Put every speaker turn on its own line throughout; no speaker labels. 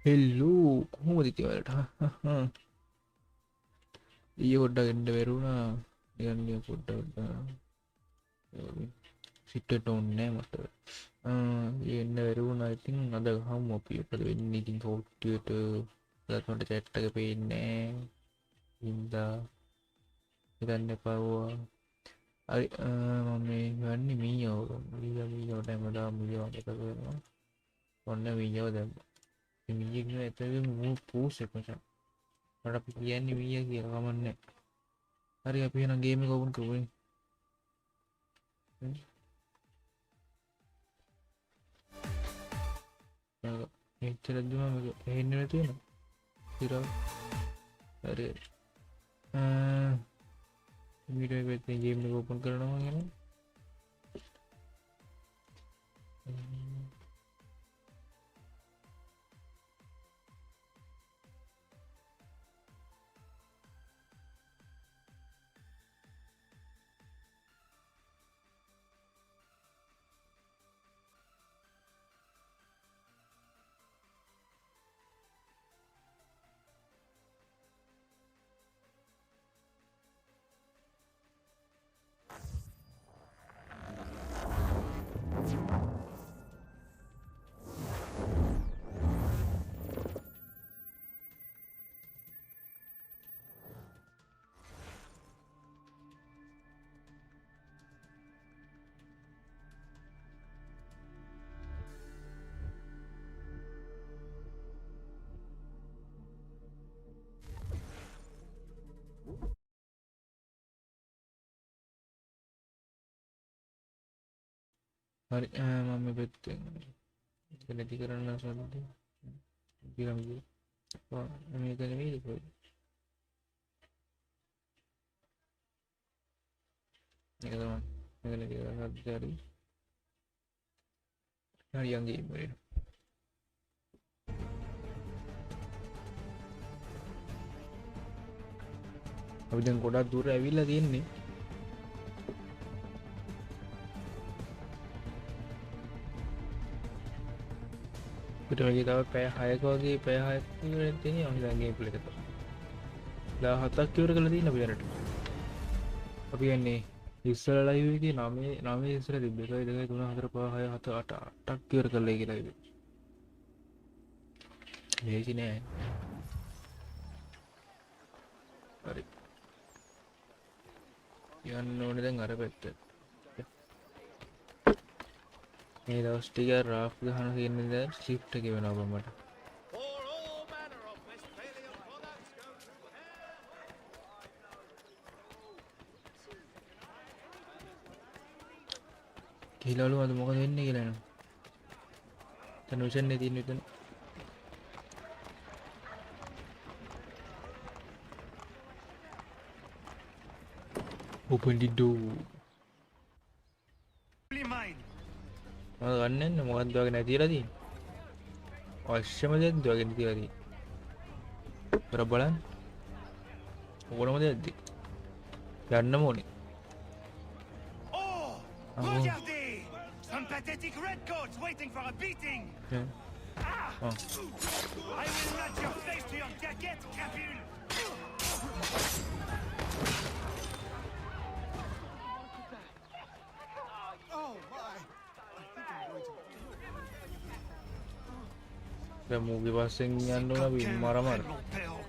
හෙල්ලු කොහොමද ඉතින් ඔයාලට ඊයේ පොඩ්ඩක් එන්න බැරුණා යන්නේ පොඩ්ඩක් සිටට ඕනේ මට එන්න බැරුණා ඉතින් අද ගහමු අපි මොකද වෙන්නේ ඉතින් කෝට්ටියට අදත් මට chat එක පේන්නේ නැහැ ඉඳා ඉතින් එපා හරි මම මේ යන්නේ මීයෝ දැම්මදා මීයෝ එක කරනවා ඔන්න මීයෝ දැම්ම මීයෝ ඇතුලේ මූ පූස් එක මචං මට අපි කියන්නේ මීයා කියලා කමන්නේ හරි අපි එහෙනම් ගේම් එක ඕපන් කරමු එච්චර දුම එන්නේ නැති වෙන ඉතින් හරි වීඩියෝ එක වෙත් ගේම් එක ඕපන් කරනවා කියන්නේ හරි මම මේ පැත්තෙන් නැති කරන්න සල්ලි ගිරම් මේක නෙමෙයි කොහෙද මේක තමයි මේක නැති කරන්න හරි හරි යන්ගේ ඉන්නේ අපි දැන් ගොඩක් දුර ඇවිල්ලා තියෙන්නේ පිට වගේ තව පැය 6ක වගේ පැය 6ක් ඉවර තියෙනවා අපි දැන් ගේම් ප්ලේ එකට 17ක් ඉවර කරලා තියෙනවා අපි දැනට අපි යන්නේ ඉස්සර ලයිව් එකේ 9 ඉස්සර තිබ්බ 1 2 3 4 5 6 7 8ක් ඉවර කරලා කියලා ඉතින් මේක නෑ හරි යන්න ඕනේ දැන් අර පැත්තට මේ දවස් ටික රාෆ් ගහන කියන්නේ දැන් ෂිෆ්ට් එක වෙනවා මට කියලා අද මොකද වෙන්නේ කියලා නේද දැන් විෂන් නේ තියෙන විතර open the door ගන්න මොකක්ද වගේ නැතිලා තියෙන්නේ අවශ්‍යම දෙයක් වගේ නැතිලා තියෙන්නේ කර බලන්න ඕනම දෙයක්ද යන්න ඕනේ
Some pathetic redcoats waiting for a beating.
Oh.
I will nut your face to your jacket, Capule. Oh my!
දැන් මූවි පාසෙන් යන්න ඕන අපි මරමර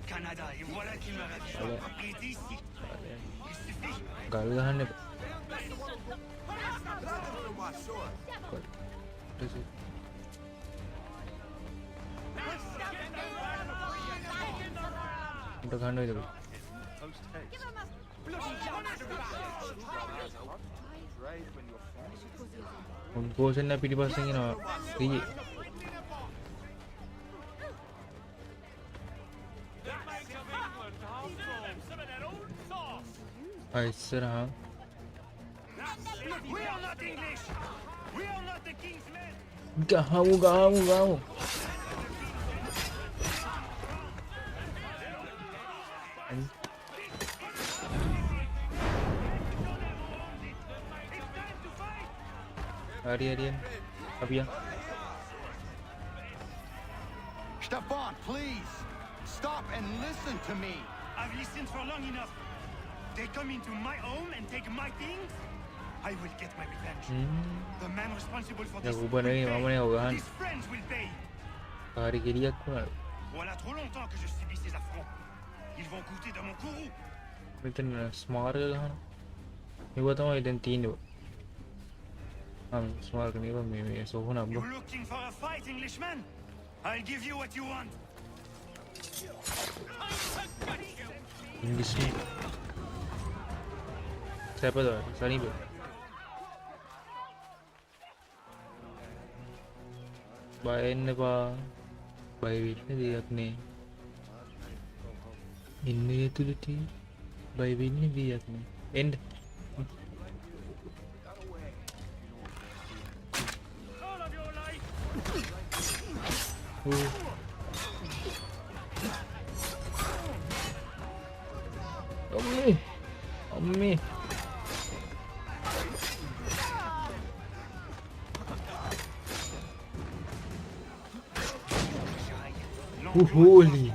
Canada, et voilà qui m'a ravi. Et d'ici.
ගල් ගහන්න එපා උඩ ගන්න වේද උන් කෝෂන් එක පිටිපස්සෙන් එනවා ඊයේ ඉස්සරහා
We are not English. We are not the king's men.
ගහමු හරි අපි
Stefan, please! Stop and listen to me! I've listened for long enough. They come into my home and take my things? I will get my revenge. The man responsible for this will pay. His friends will pay. Voilà trop longtemps que je subis ces affronts. Ils vont goûter de mon courroux. You looking for a fight, Englishman? I'll give you what you want.
English siapa tuh? Sunny bro. Bayan apa? Bayi ini dia nih. Ini tuh dia. Bayi ini dia nih. End. Omni. Holy.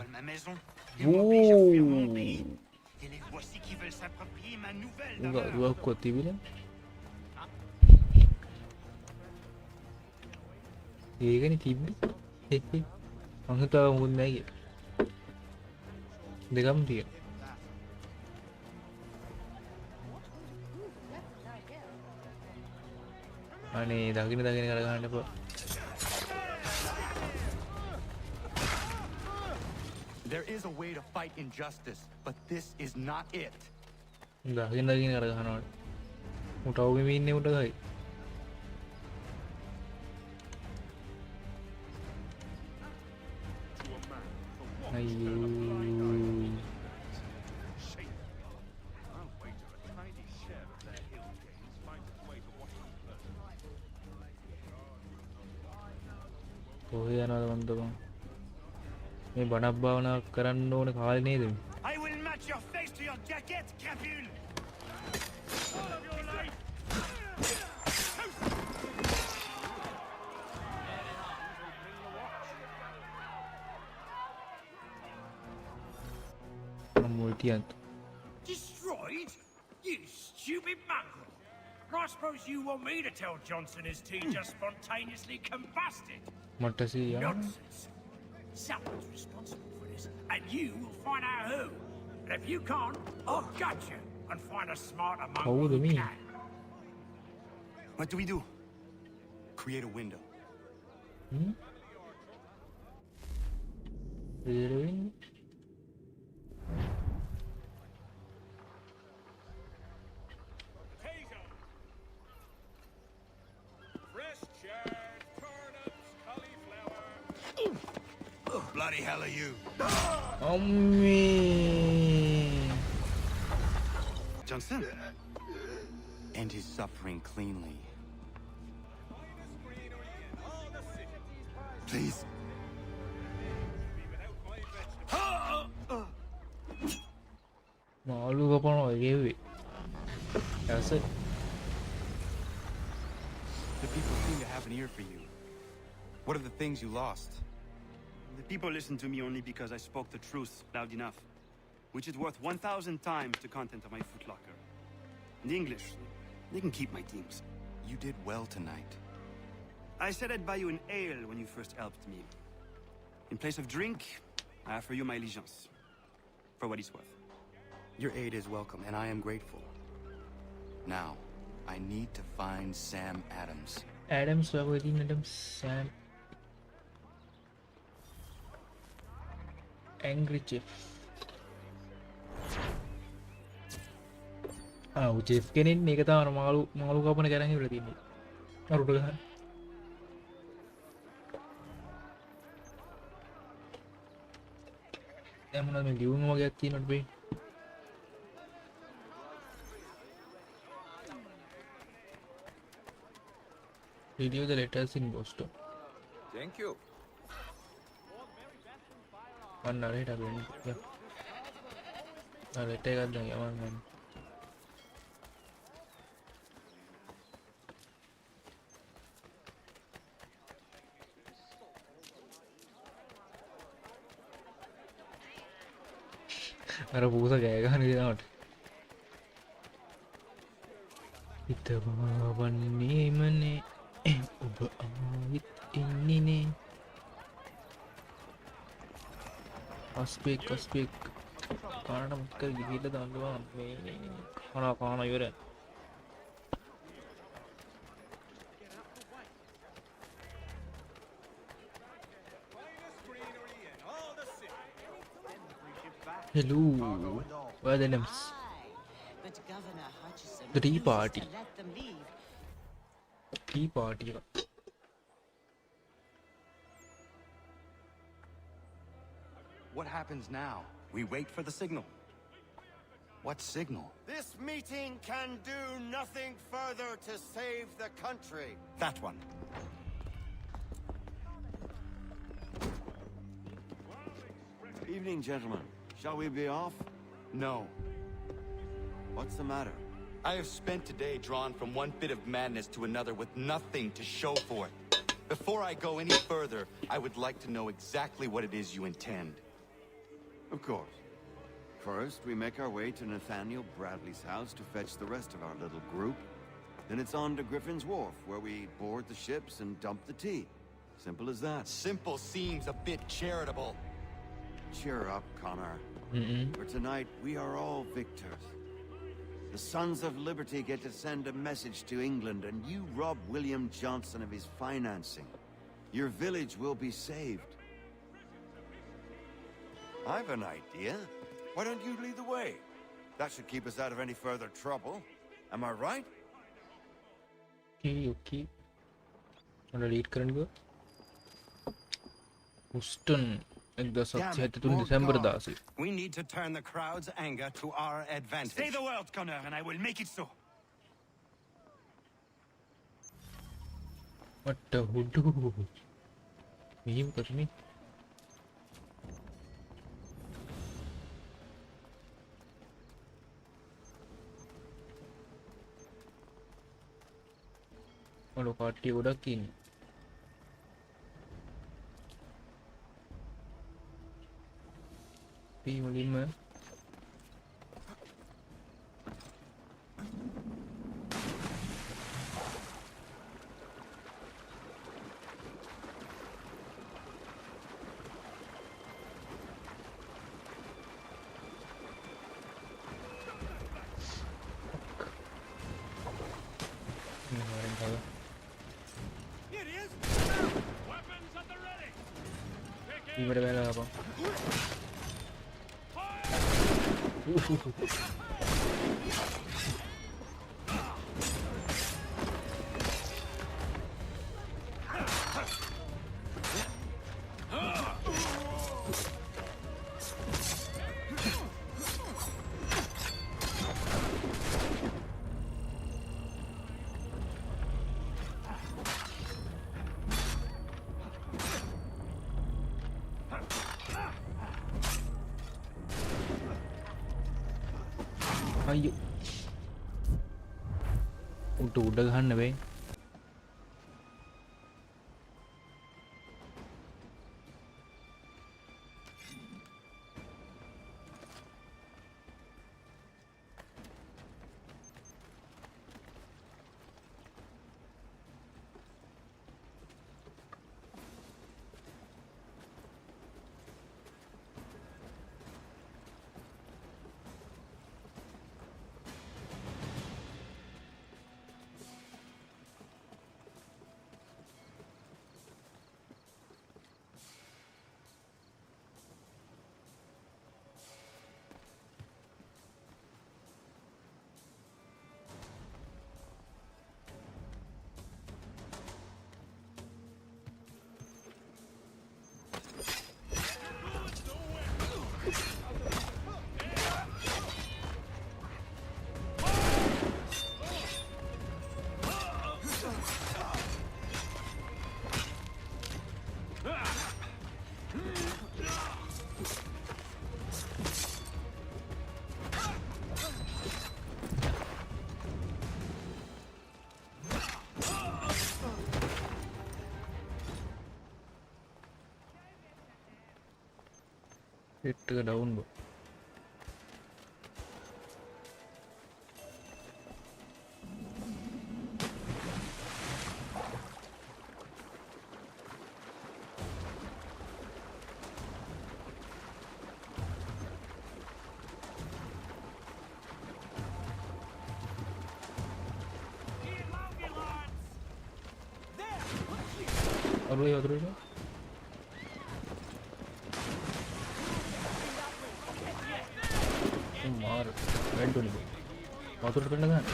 Ma maison et m'oblige à fuir mon pays. Et les voici qui veulent s'approprier ma nouvelle
Enggak,
demeure.
gua kuat bilang. Iya kan TV. Hehe. Ang tahu mun naik. Degam dia. Ani daging kadang-kadang apa?
There is a way to fight injustice, but this is not it.
Daging kadang-kadang. Mau tahu ini udah gak? Ayo. Oh ya ना teman-teman. Ini banyak banget keren nih kali ini tuh.
I will match your face to your jacket, crapule. All of your life.
Multian.
Destroyed? You stupid mongrel! I suppose you want me to tell Johnson his tea just spontaneously combusted?
Mata sih ya.
Nonsense. Someone's responsible for this, and you will find out who. And if you can't, I'll gut you and find a smarter mongrel
the
who
me.
can.
What do we do? Create a window.
Heroin.
Bloody hell are you? Johnson? End his suffering cleanly. Please.
Malu apa lagi? Biasa.
The people seem to have an ear for you. What are the things you lost?
The people listen to me only because I spoke the truth loud enough, which is worth 1,000 times the content of my footlocker. The English, they can keep my teams.
You did well tonight.
I said I'd buy you an ale when you first helped me. In place of drink, I offer you my allegiance. For what it's worth.
Your aid is welcome, and I am grateful. Now, I need to find Sam Adams.
Adams, Sam. Angry Chief. Chief ini kata orang malu kapan negaranya berarti ini. Baru dengar. Yang mana yang diungu mau ganti nanti. Video the letters in Boston.
Thank you.
Mana ada dah ni. Ya. Ada letter kan yang mana? අර පූස කෑ ගහන විදිහට හිතවා වන්නේමනේ ඔබ ආවිත් එන්නේනේ අස්පෙක් කාරණා මුත් කර ගිහිල්ලා දාන්නවා මේ කාන ඉවර hello where the names
But Governor Hutchison
The tea
refuses
party.
to let them leave.
tea party
What happens now? We wait for the signal. What signal?
This meeting can do nothing further to save the country.
That one.
Evening, gentlemen. Shall we be off?
No.
What's the matter?
I have spent today drawn from one bit of madness to another with nothing to show for it. Before I go any further, I would like to know exactly what it is you intend.
Of course. First, we make our way to Nathaniel Bradley's house to fetch the rest of our little group. Then it's on to Griffin's Wharf, where we board the ships and dump the tea. Simple as that.
Simple seems a bit charitable.
Cheer up, Connor. For tonight, we are all victors. The Sons of Liberty get to send a message to England, and you rob William Johnson of his financing. Your village will be saved. I've an idea. Why don't you lead the way? That should keep us out of any further trouble. Am I right?
okay ඔන්න lead කරන්න ගියා හුස්ටන් 1973 December 16
We need to turn the crowd's anger to our advantage.
Say the word, Connor, and I will make it so.
what a hoodoo මෙහෙම කරන්නේ ඔලෝ කට්ටිය ගොඩක් ඉන්නේ P මුලින්ම ඉවර වෙලා අපා අයියෝ උඩ ගහන්න වෙයි හිට් එක ඩවුන් බෝ වතුරේ මාර වැඩුනේ වතුරට පෙන්න ගන්න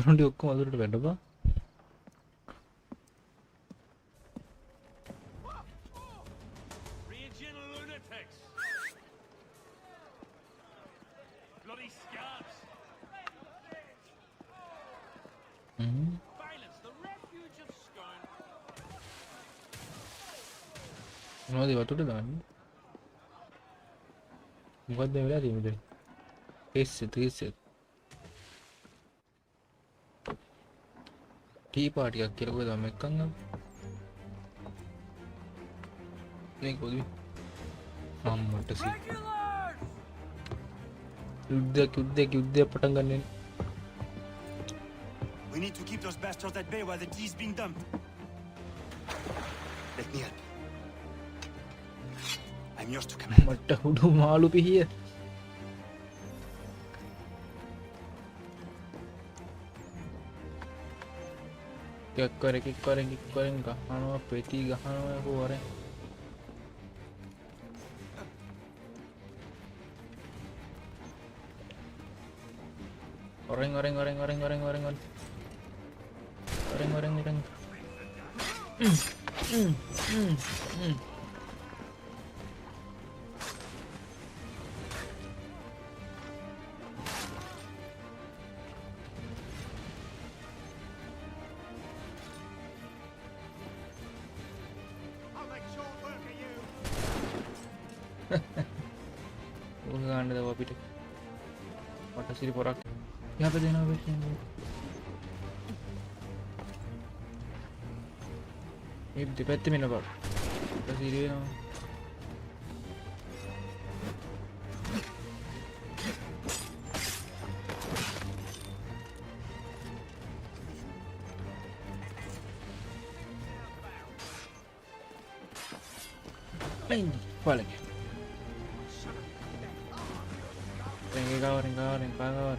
අරුන්ටි ඔක්කොම වතුරට වැටපා
Raging lunatics! Bloody scabs! Violence, the refuge of scorn.
මොනවද වතුරට දාන්නේ මොකද්ද වෙලා තියෙන්නේ ඒස් ටී පාටියක් කියලා කොහෙද මම එක්කන් ආව නේ කොහොමද අම්මට සි යුද්ධය පටන් ගන්න
We need to keep those bastards at bay while the tea is being dumped. Let me help. I'm yours to command.
මට උඩු මාළු පිහිය කික්කරෙන් ගහනවා පෙති ගහනවා හොරෙන් ගන්න දව අපිට මට සිරි පොරක් යහප දෙනවා වෙන්නේ මේ දෙපැත්තේ මෙන්න බා සිරි වෙනවා Bang, vale. Venga, cabrón.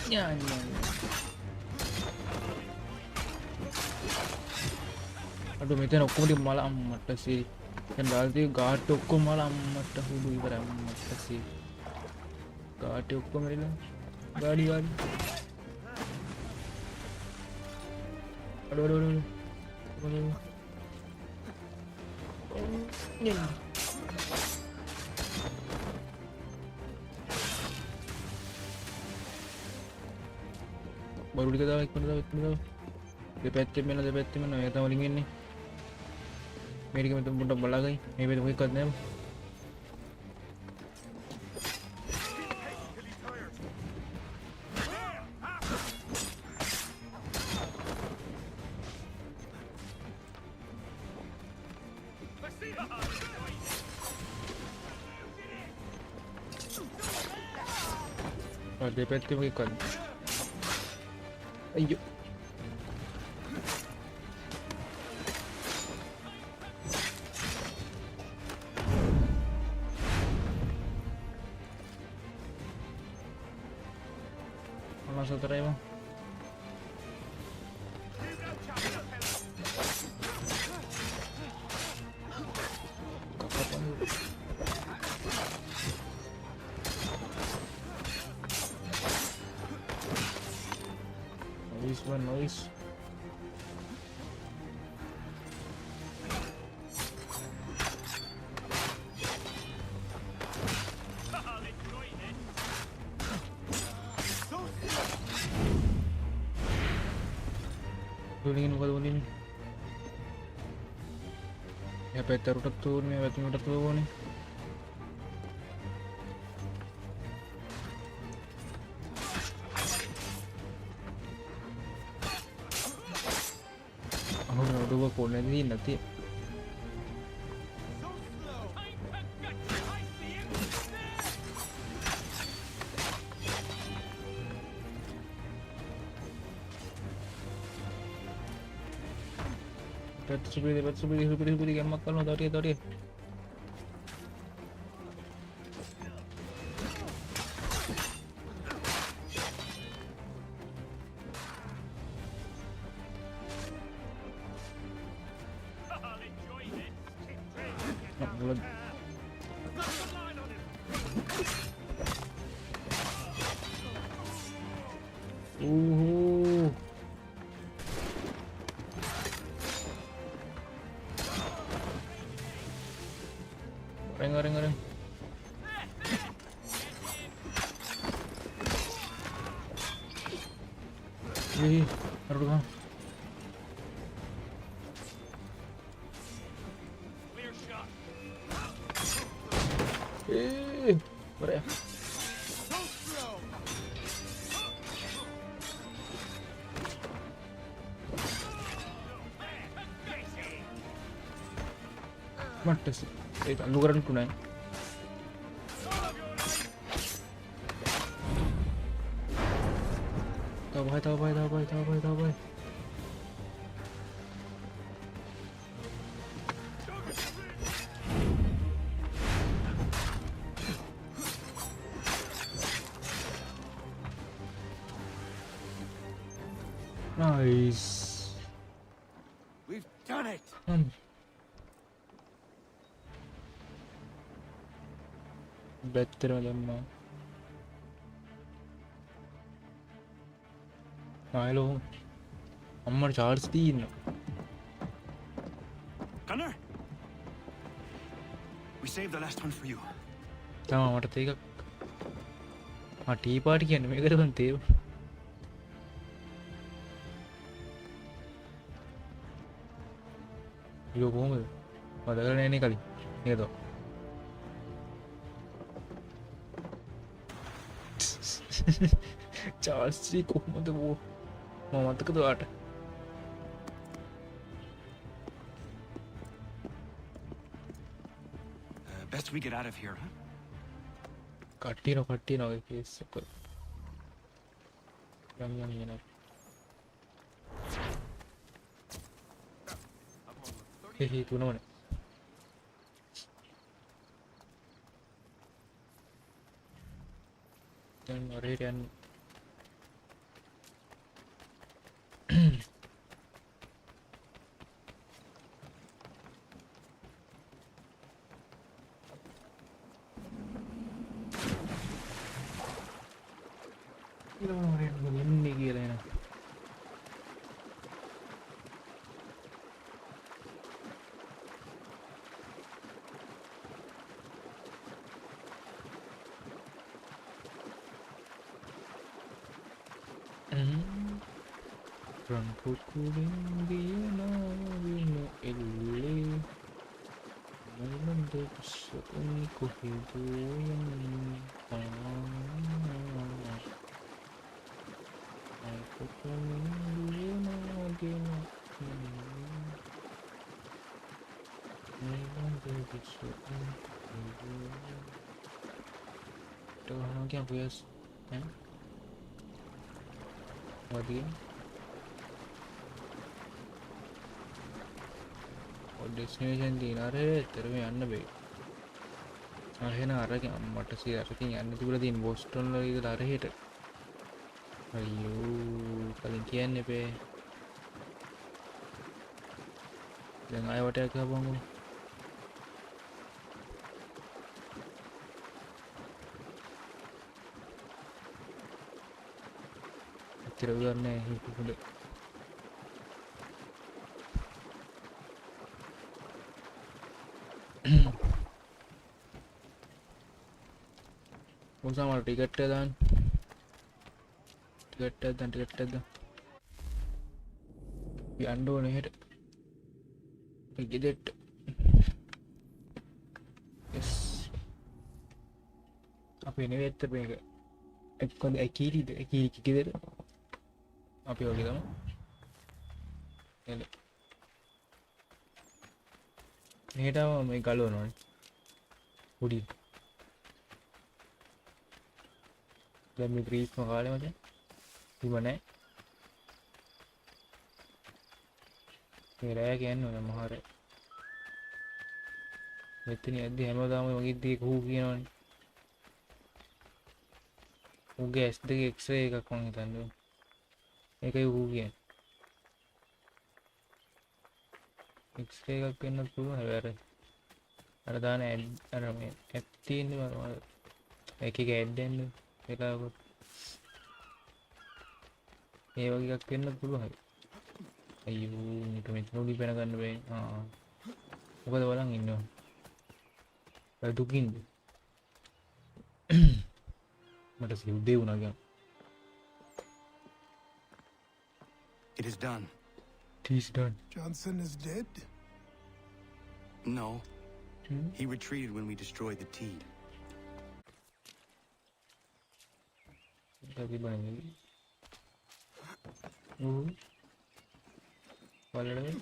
Ya. Aduh, meter aku di malam mata sih. Kan berarti gato aku malam mata hudu ibarat mata sih. Gato aku mereka. Gadi. Aduh. Ni. Baru dikata baik benar. Depetin mana ya tahu lingin ni. Meri kami tempat bola lagi. Ini betul ikat ni. Depetin mo ikat. Ayo. Masuk terai bang. Noise. Tulingin buka ini. Ya peter udah turun nih, udah turun nih. Udah konek ini nanti Subiri yang makan lo tadi. Nak bulan. Goreng. Ih, taruh dulu. Boleh. Mati sih. Lu keren kunai. Tahu baik. Nice.
We've done it.
Better macam. Hello. Ammar charge din.
Gunner, we saved the last one for you.
Tama mata tega. Tea party කියන්නේ මේකට මම තේව. ඊළඟ කොහමද? මම දැකලා නැහැ නේ කලින්. නේද? චාල්ස් ටී කොහමද මම මතකද ඔයාට?
Best we get out of here, huh?
කට්ටියන ඔය කේස් එක. යම් එන. හේ තුනමනේ. දැන් ඔරේට යන්නේ. ඉන්නේ කියලා එන. Rangkukuling gina wino ele Melandek seuniku hiburan Aku kuling gina gina Melandek seuniku hiburan Tuh lagi aku ya Lagi destination तीन आ रहे तेरे में अन्य बे आहे ना आ रहा कि मटर सी आ रहा कि अन्य तो पूरा दिन बोस्टन लोग इधर आ रहे हैं अयो कल क्या अन्य पे जंगाई वाटे क्या बांगो तेरे उधर ने ही कुछ Usah mal tiket dan di ando nih tiket yes apa ini better bega kon kiri tiket apa ya gitu ini dah mau kalau nih udah dan migris mengalir macam di mana? මේ රෑ කියන්නේ ඔය මහර මෙතන යද්දි හැමදාම මගේ ඉද්දි කූ කියනවනේ උගේ S2 X-ray එකක් මං හිතන්නේ ඒකයි කූ කියන්නේ X-ray එකක් වෙන්නත් පුළුවන් හැබැයි අර දාන අර මේ ඇප් තියෙන්නේ එක එක ඇඩ් දෙන්නේ ඒකවල ඒ වගේ එකක් වෙන්නත් පුළුවන් අයියෝ මේක නොඩි පැන ගන්න බෑ මොකද බලන් ඉන්නවා බය දුකින්ද මට සිවුදේ වුණා ගියා
It is done.
It is done.
Johnson is dead?
No. He retreated when we destroyed the team.
Tapi bani. Walada.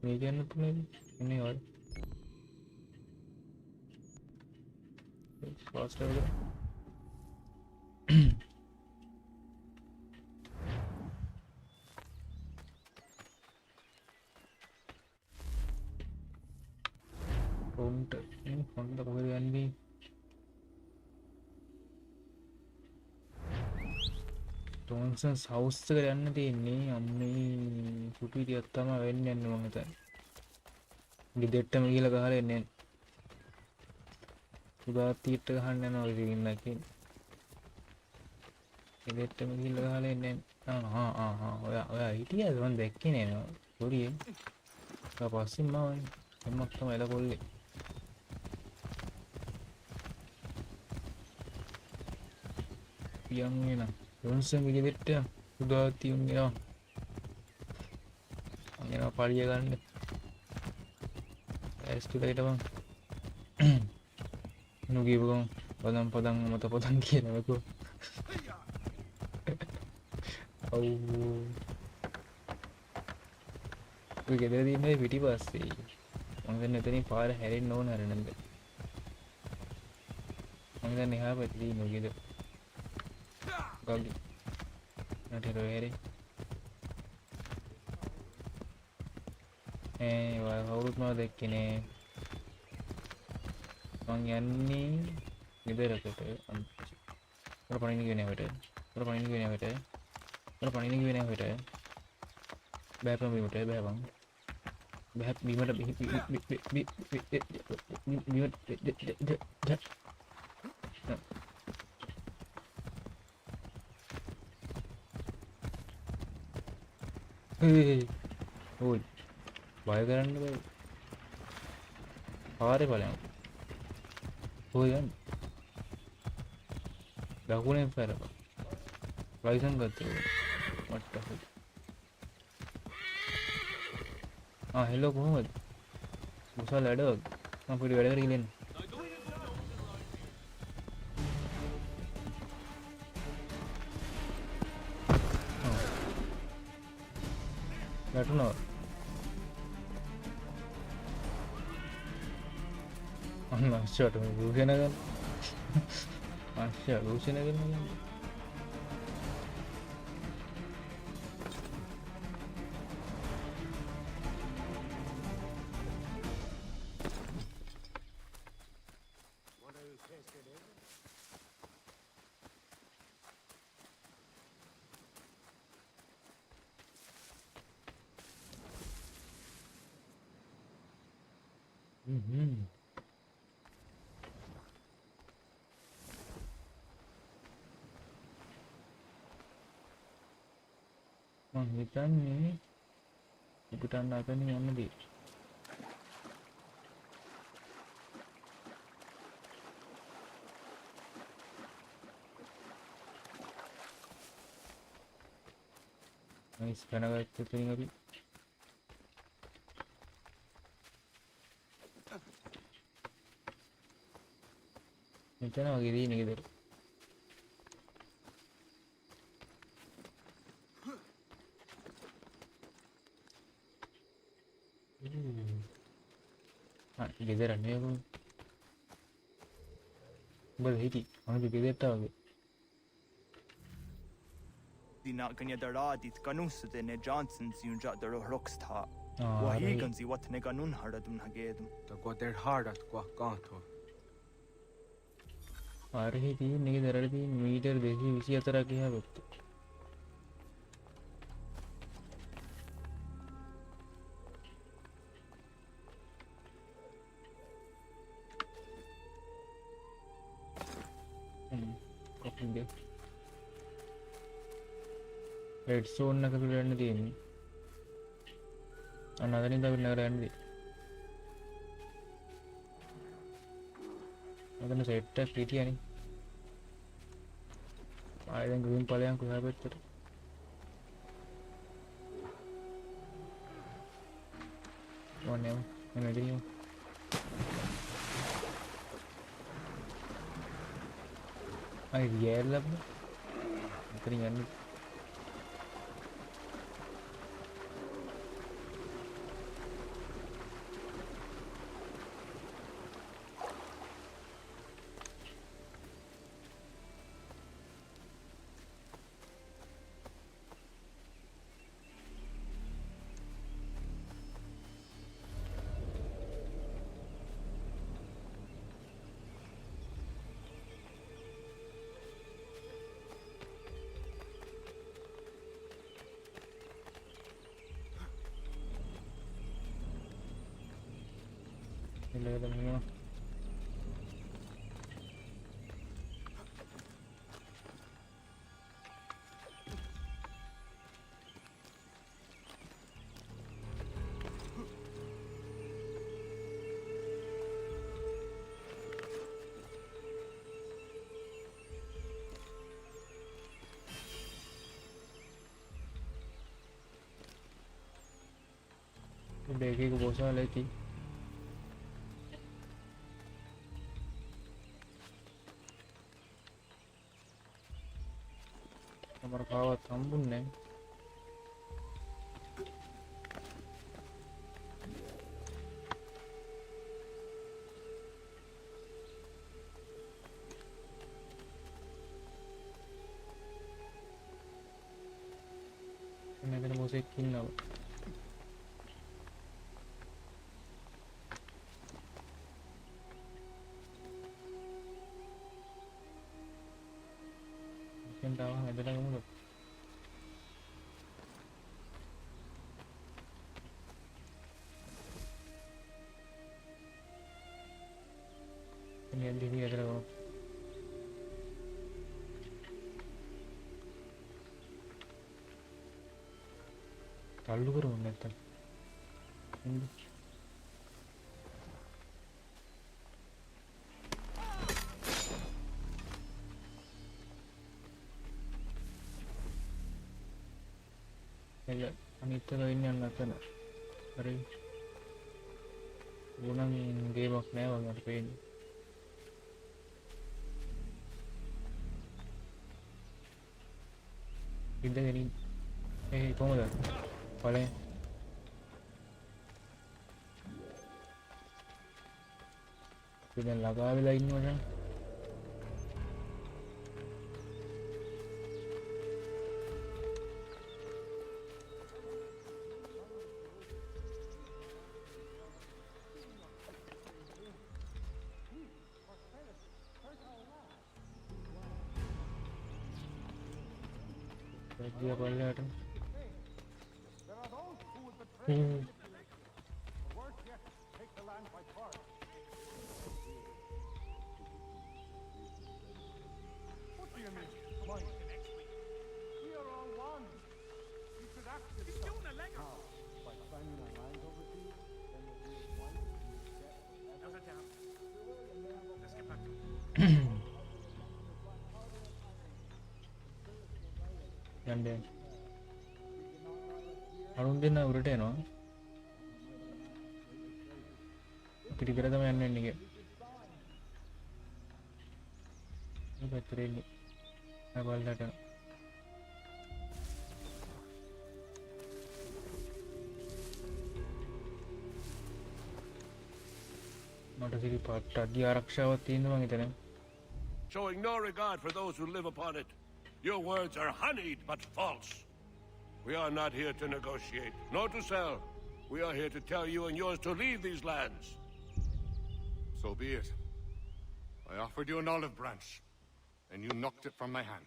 Me jangan pun ini awal. Fast level. Front ini front tak boleh ganti. Johnson's house එක යන්න තියෙන්නේ අම්මේ කුටි විදියක් තමයි වෙන්න යන්නේ මම හිතන්නේ. ගෙදෙට්ටම ගිහලා ගහලා එන්නේ. සුදාතියට ගහන්න යනවා ඔය ඉන්නකේ. ගෙදෙට්ටම ගිහලා ගහලා එන්නේ. ඔයා හිටියද මම දැක්කේ නෑ. සෝරි. ඊට පස්සේ මම එම්මක් තමයි එලා කොල්ලේ. yang ini lah Johnson pergi betul sudah tiun ni lah ini lah pali kan es tu dah kita bang nugi bang padang mata padang kira aku aku kita di mana video pasti mungkin nanti ni par hari no hari nanti mungkin ni apa tadi nugi tu Gagi. Nanti roere. Wah, harus mau dekkine. Mang yanni idhar rakete. Pura pani ni gune bete. Pura pani ni gune bete. Pura pani ni gune bete. Bap me bete, bap bang. Bap bimata bimata Oi, bahaya kan ni? Awak ada paling. Oi kan? Dah aku ni fair. License kata. What the hell? Hello Muhammad. Musa ladder. Apa dia ada lagi ni? Betul. Masya Allah, lucu kan? Masya Allah, lucu kan? Hitam ni ibutan apa ni yang ni? Nice, kenapa itu tinggal ni? Macam mana lagi ni kita? ගෙදර නේ කො උඹ හිටි මම ගෙදරට ආවේ
Dina kanya daradit kanus de ne Johnson zinja der rocksta.
Ah,
Wahi
right.
ganzi wat ne ganun haradun hagedum.
The got their hard at Quacanto.
ආරහි තියෙන එක දරලා තියෙන මීටර් 224ක් එහා පැත්තේ. කොහොමද? රෙඩ් සෝන් එක පිට යන්න තියෙන්නේ. අනගරින් අපි නගර යන්නේ. අදන සෙට් එක පිටියනේ. ආයෙ දැන් ග්‍රීන් ඵලයන් කොහා පැත්තට? ඕනේ මම දෙන්නේ. අය ගියල්ලා මෙතනින් යන්නේ. Hello, Domino. देखिए को बहुत सारा लेती हमारा खावा थंबुन्ने मैं मुझे किन्ना Tawa ada lagi mulut. Ini dia ada lagi. Talu karo නැත්තම්. Kayak anita lain yang akan hari gunang game of never ngapain kita ini kamu dah boleh kita laga lain macam dia boleh ada.
There are those who would betray the worst yet take the land by force. What do you mean? Why? We are all one. We should act as such. How? By signing our minds over to you? Then we'll be as one. Settle down. Let's get back to it.
Yande. අරුන් දෙන්න උරට එනවා. පිටි කර තමයි යන්න එන්නේ. මේ පැත්තට එන්නේ. ආ බලලට. මට සිරි පාට අධි ආරක්ෂාවක් තියෙනවා මං හිතන්නේ.
Showing no regard for those who live upon it. Your words are honeyed but false. We are not here to negotiate, nor to sell. We are here to tell you and yours to leave these lands.
So be it. I offered you an olive branch, and you knocked it from my hand.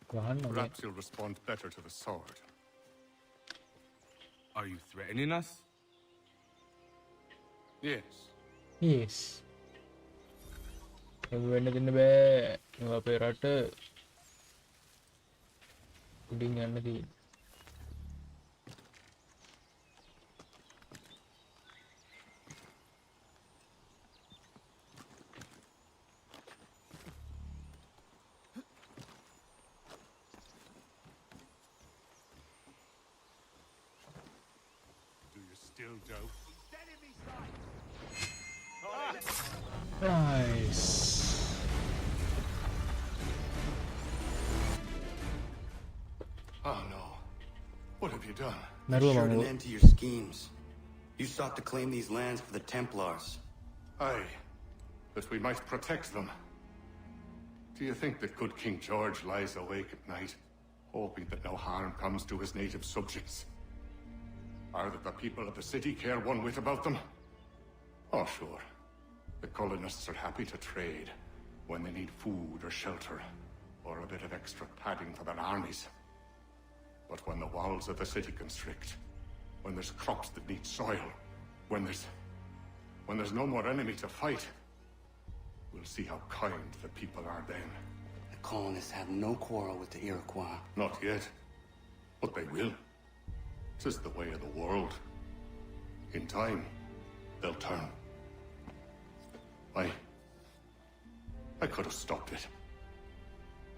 Perhaps you'll respond better to the sword.
Are you threatening us?
Yes.
Yes. We're not in the bed. You are pirate. Pudding and the
Do you still doubt?
nice.
Oh no. What have you done?
Assured an end to your schemes. You sought to claim these lands for the Templars.
Aye, that we might protect them. Do you think that good King George lies awake at night, hoping that no harm comes to his native subjects? Or that the people of the city care one whit about them? Oh, sure. The colonists are happy to trade when they need food or shelter, or a bit of extra padding for their armies. But when the walls of the city constrict, when there's crops that need soil, when there's no more enemy to fight, we'll see how kind the people are then.
The colonists have no quarrel with the Iroquois.
Not yet, but they will. 'Tis the way of the world. In time, they'll turn. I could have stopped it.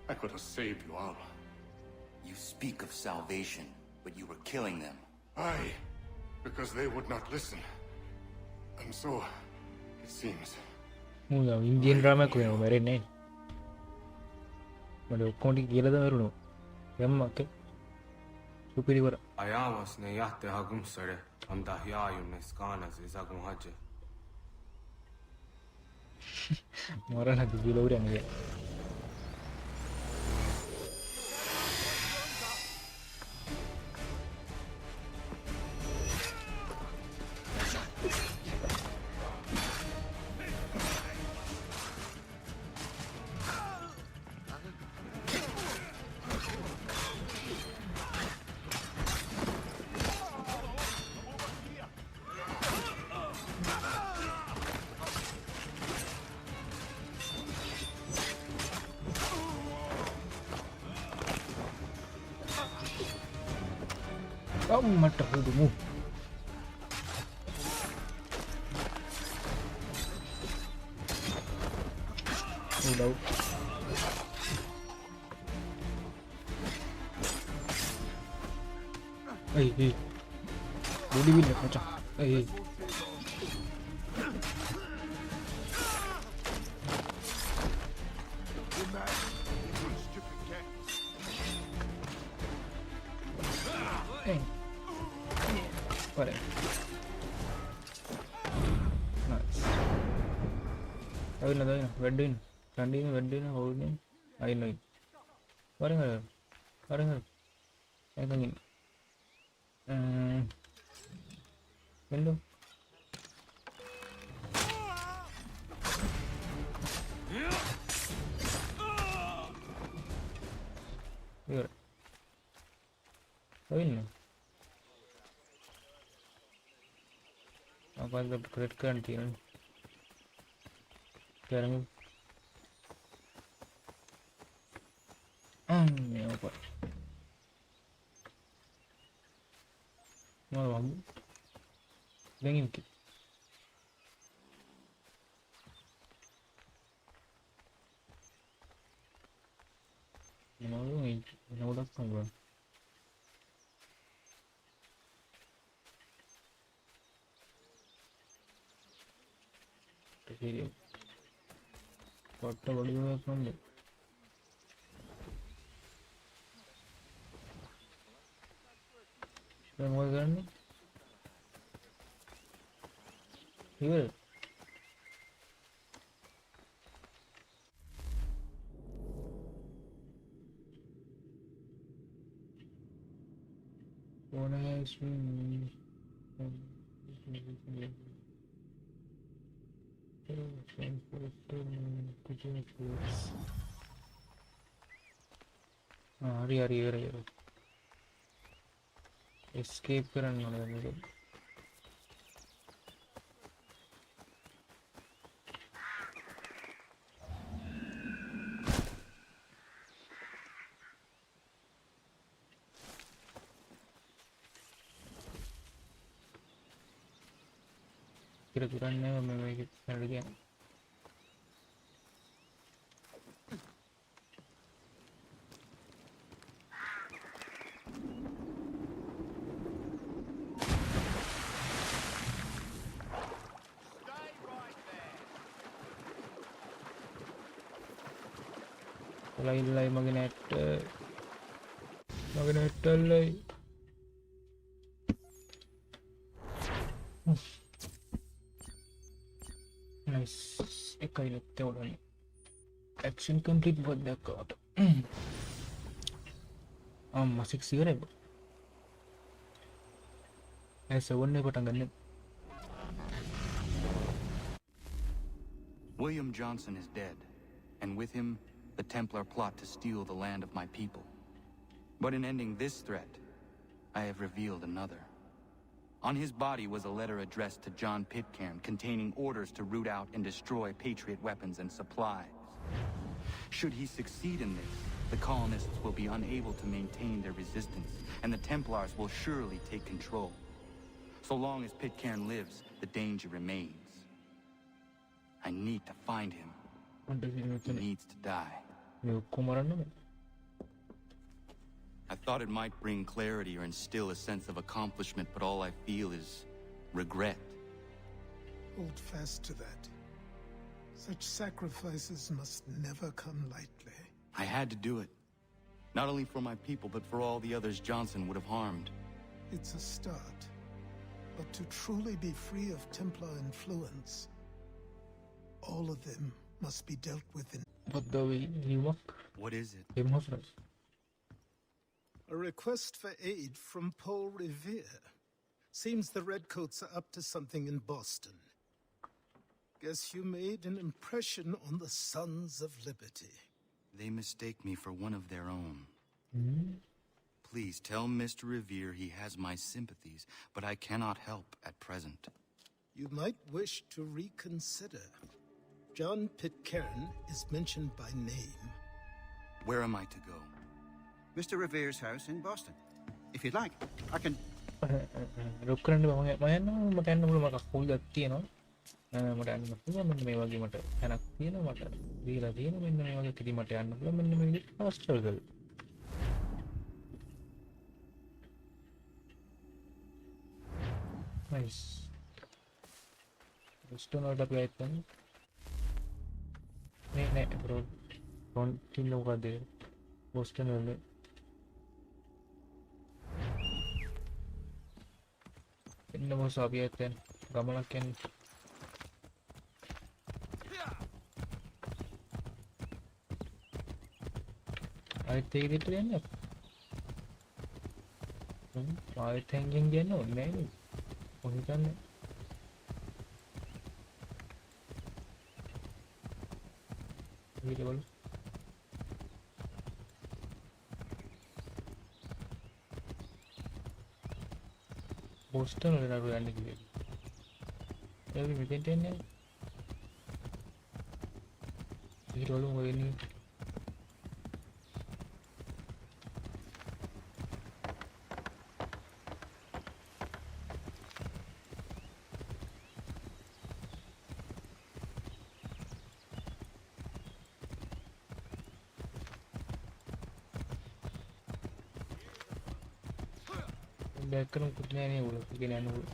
I could have saved you all.
You speak of salvation, but you were killing them.
Aye, because they would not listen. And so, it seems.
Indian drama ko yun, meron na yun. Malo, kung di kila da meron no. Yamma ke. Superior.
Ayawas ne yahte hagum sare. Amda hiayun ne skana se zagum haje.
Mora na gila udah nih. Mata hidupmu. Udah. Budi bin macam. Nice. Wedding. Wedding, holding. I know. What are you? I think. Window. Here. Window. Apa the credit card here? Sekarang ya apa? Mau kamu? Dengin ki. Mau ni, mau datang bro. ശരി തൊട്ട പടി നോക്കുന്നുണ്ട് കാണുന്നു ഇവർ hari escape කරන්න ඕනේ මේක. kira kurangnya memang kita lagi. Ilai magnet lay. Nice. Ekai lette udane. Action complete buat dekat. Masih siapa? Seven ni patang ganne.
William Johnson is dead, and with him, the Templar plot to steal the land of my people. But in ending this threat, I have revealed another. On his body was a letter addressed to John Pitcairn containing orders to root out and destroy Patriot weapons and supplies. Should he succeed in this, the colonists will be unable to maintain their resistance, and the Templars will surely take control. So long as Pitcairn lives, the danger remains. I need to find him. He needs to die. I thought it might bring clarity or instill a sense of accomplishment, but all I feel is regret.
Hold fast to that. Such sacrifices must never come lightly.
I had to do it. Not only for my people, but for all the others Johnson would have harmed.
It's a start. But to truly be free of Templar influence, all of them must be dealt with in...
What is it?
A request for aid from Paul Revere. Seems the Redcoats are up to something in Boston. Guess you made an impression on the Sons of Liberty.
They mistake me for one of their own. Please tell Mr. Revere he has my sympathies, but I cannot help at present.
You might wish to reconsider. John Pitcairn is mentioned by name.
Where am I to go?
Mr. Revere's house in Boston. If you'd like, I can...
Rukkරන්න මම මට යන්න පුළුවන් මට කකුල්ක් තියෙනවා. මට යන්න පුළුවන් මෙන්න මේ වගේ මට හැනක් තියෙනවා මට දීලා තියෙනවා මෙන්න මේ වගේ කිරි මට යන්න පුළුවන් මෙන්න මේ විදිහට fast travel. Nice. Stone out of light then. Nee, bro. Don't kill over there. Boston only. In the most obvious then. Gamala can. I take it in up. I think you know, maybe. Only can. Available. Boston or another landing field. Every weekend, you don't know any. Background कुछ नहीं बोला कि नहीं बोला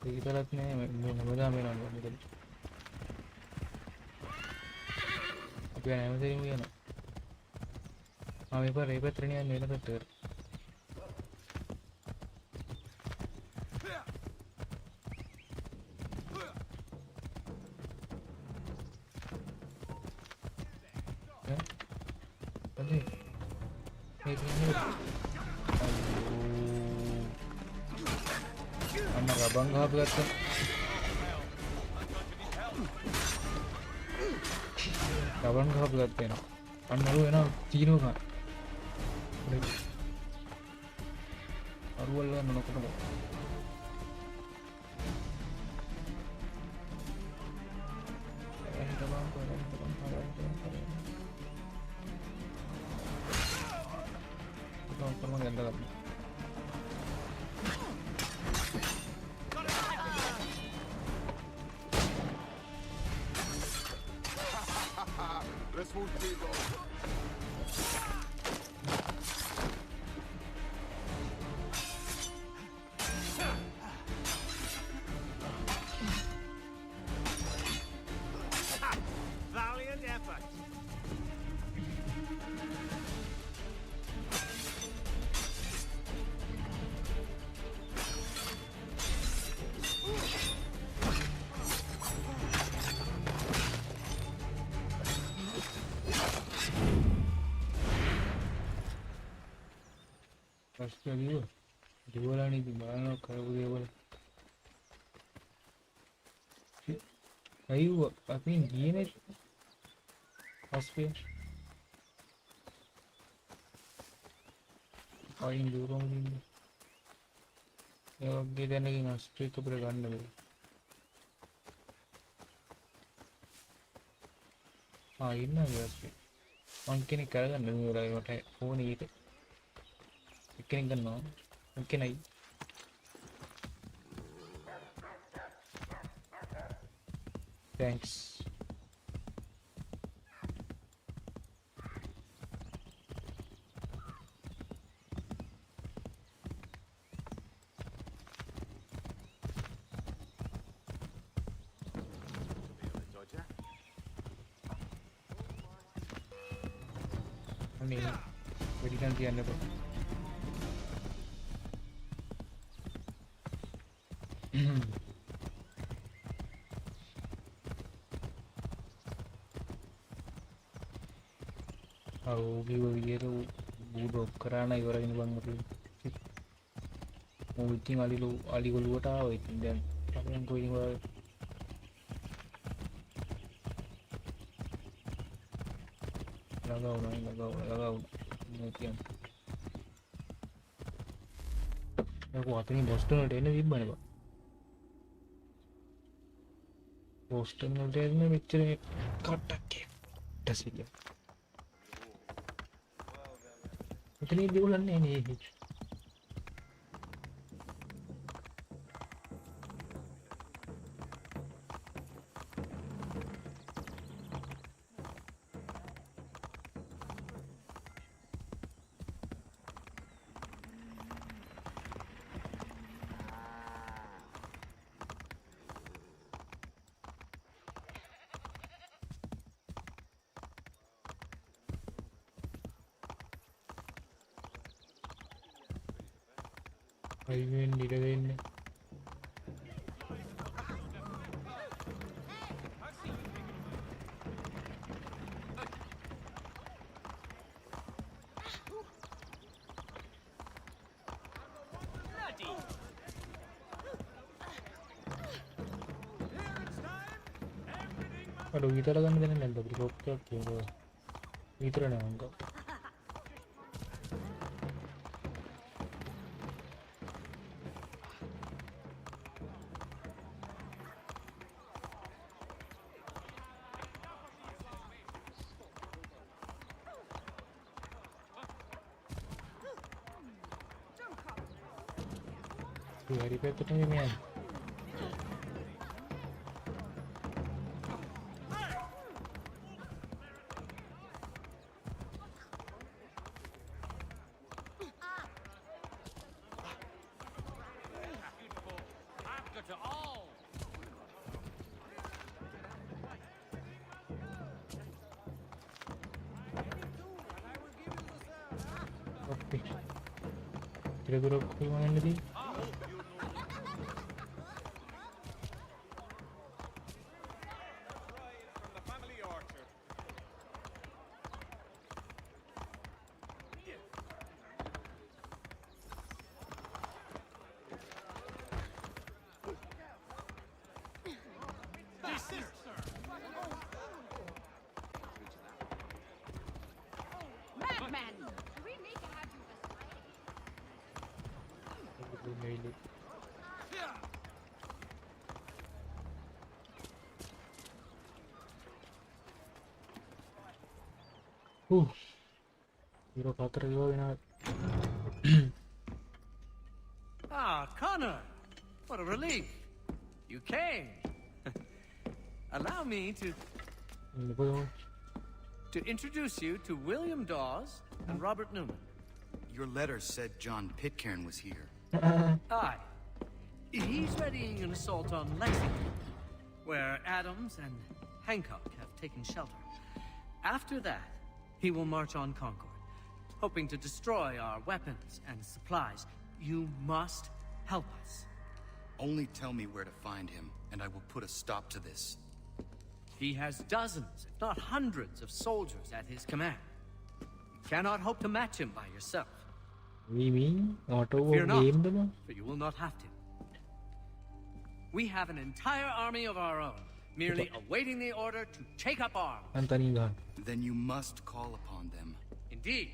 ये तरह नहीं मजा मेरा नहीं अब यार ऐसे ही मुझे ना हमें पर रेपे तरनिया मेरा तो ter අන්න රබන් ගහපු ගත්තා. රබන් ගහපු ගත්තා එනවා. අන්න අරුව එනවා චීනෝ ගන්න. අරුවල් ගන්න නොකොටම.
Let's move people.
Valiant effort.
දේවලනේ ඉතින් බලනවා කරපු දේවල් අයියෝ අපි ගියනේ හොස්පිටල් අයින් දුරම ඉන්නේ ඒ වගේ දැනකින් හොස්පිටල් අපිට ගන්න බෑ ඉන්නවා හොස්පිටල් මං කෙනෙක් කරගන්න මේ මට ඕනේ ඒක කෙනෙක් ගන්නවා කෙනයි thanks අනේ වෙඩිකන් කියන්න බෑ බූඩොක් කරාන ඉවරගෙන බංගට ඉතින් අලිගොලුවට ආව ඉතින් දැන් අපෙන් කොයින් වල ලගවුණා මේ කියන්නේ ඒක අතනින් බොස්ටන් වලට එන්න තිබ්බනේ බා බොස්ටන් වලට එන්න මෙච්චර කට්ටක් ටසිල इतनी दूर नहीं नहीं අයිවෙන් ඉඩ දෙන්න අඩු විතර ගන්න දෙන්නේ නැද්ද අපිට ලොක් එකක් කියනවා විතර නෑ අංග Hari petot ni man. Okay. Kira-kira kau mana lagi?
Ah, Connor! What a relief. You came. Allow me to introduce you to William Dawes and Robert Newman.
Your letter said John Pitcairn was here.
Aye. He's readying an assault on Lexington, where Adams and Hancock have taken shelter. After that, he will march on Concord, hoping to destroy our weapons and supplies. You must help us.
Only tell me where to find him, and I will put a stop to this.
He has dozens, if not hundreds, of soldiers at his command. You cannot hope to match him by yourself. Fear not, for you will not have to. We have an entire army of our own, merely awaiting the order to take up arms.
Then you must call upon them.
Indeed.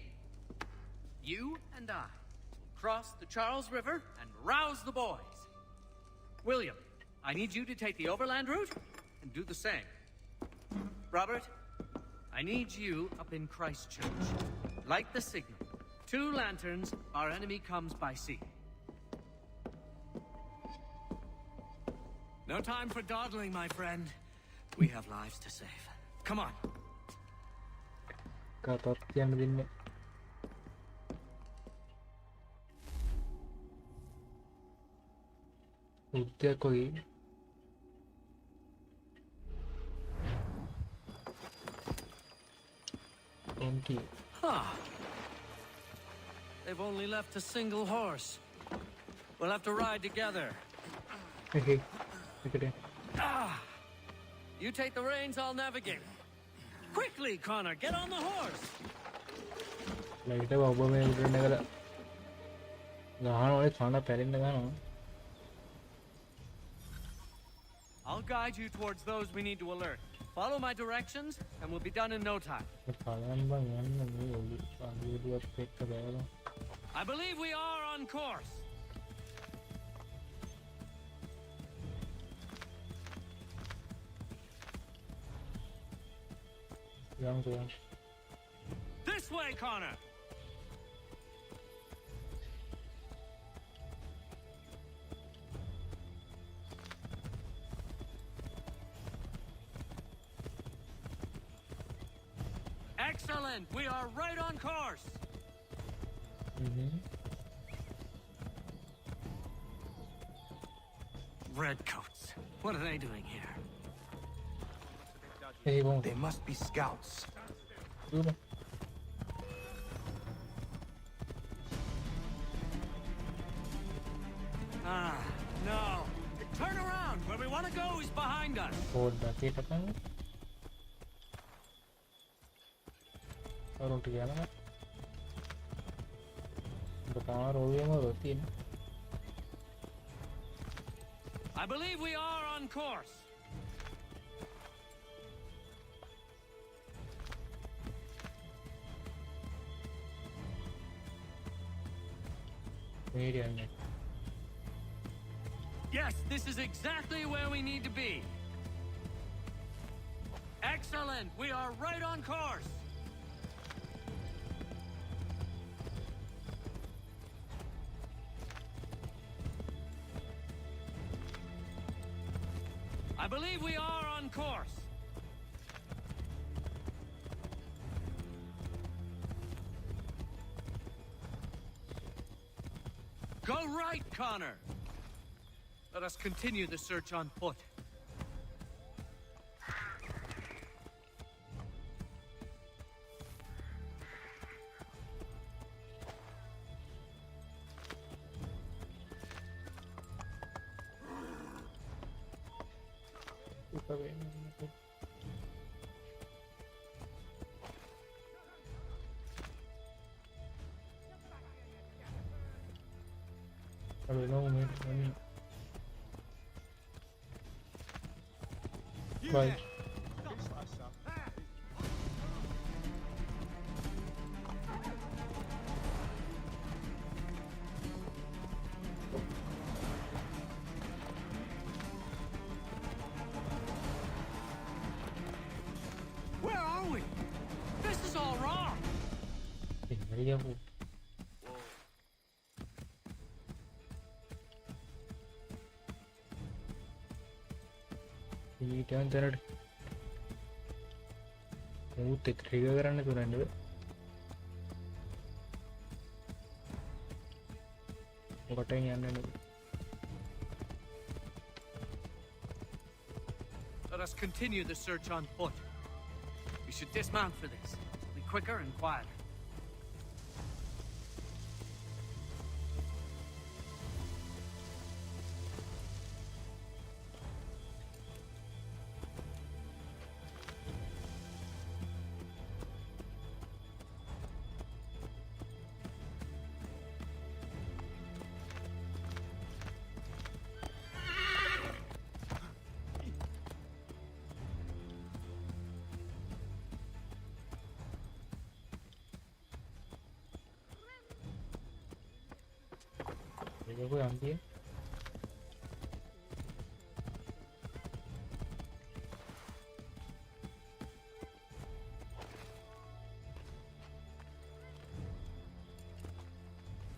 You and I will cross the Charles River and rouse the boys. William, I need you to take the overland route and do the same. Robert, I need you up in Christchurch. Light the signal. 2 lanterns, our enemy comes by sea. No time for dawdling, my friend. We have lives to save. Come on. They've only left a single horse. We'll have to ride together. You take the reins, I'll navigate. Quickly, Connor, get on the horse. I'll guide you towards those we need to alert. Follow my directions, and we'll be done in no time. I believe we are on course. This way, Connor! Excellent! We are right on course! Redcoats. What are they doing here?
They must be scouts.
Ah, no. Turn around! Where we want to go is behind us! I believe we are on course. Yes, this is exactly where we need to be. Excellent! We are right on course! I believe we are on course. Go right, Connor. Let us continue the search on foot.
Bye.
Where are we? This is all wrong.
Iya bu. Jangan terlalu. Kamu trigger කරන්න තුරන්නේ. මොකටද යන්නේ?
Let us continue the search on foot. We should dismount for this. It'll be quicker and quieter.
Gue ambil.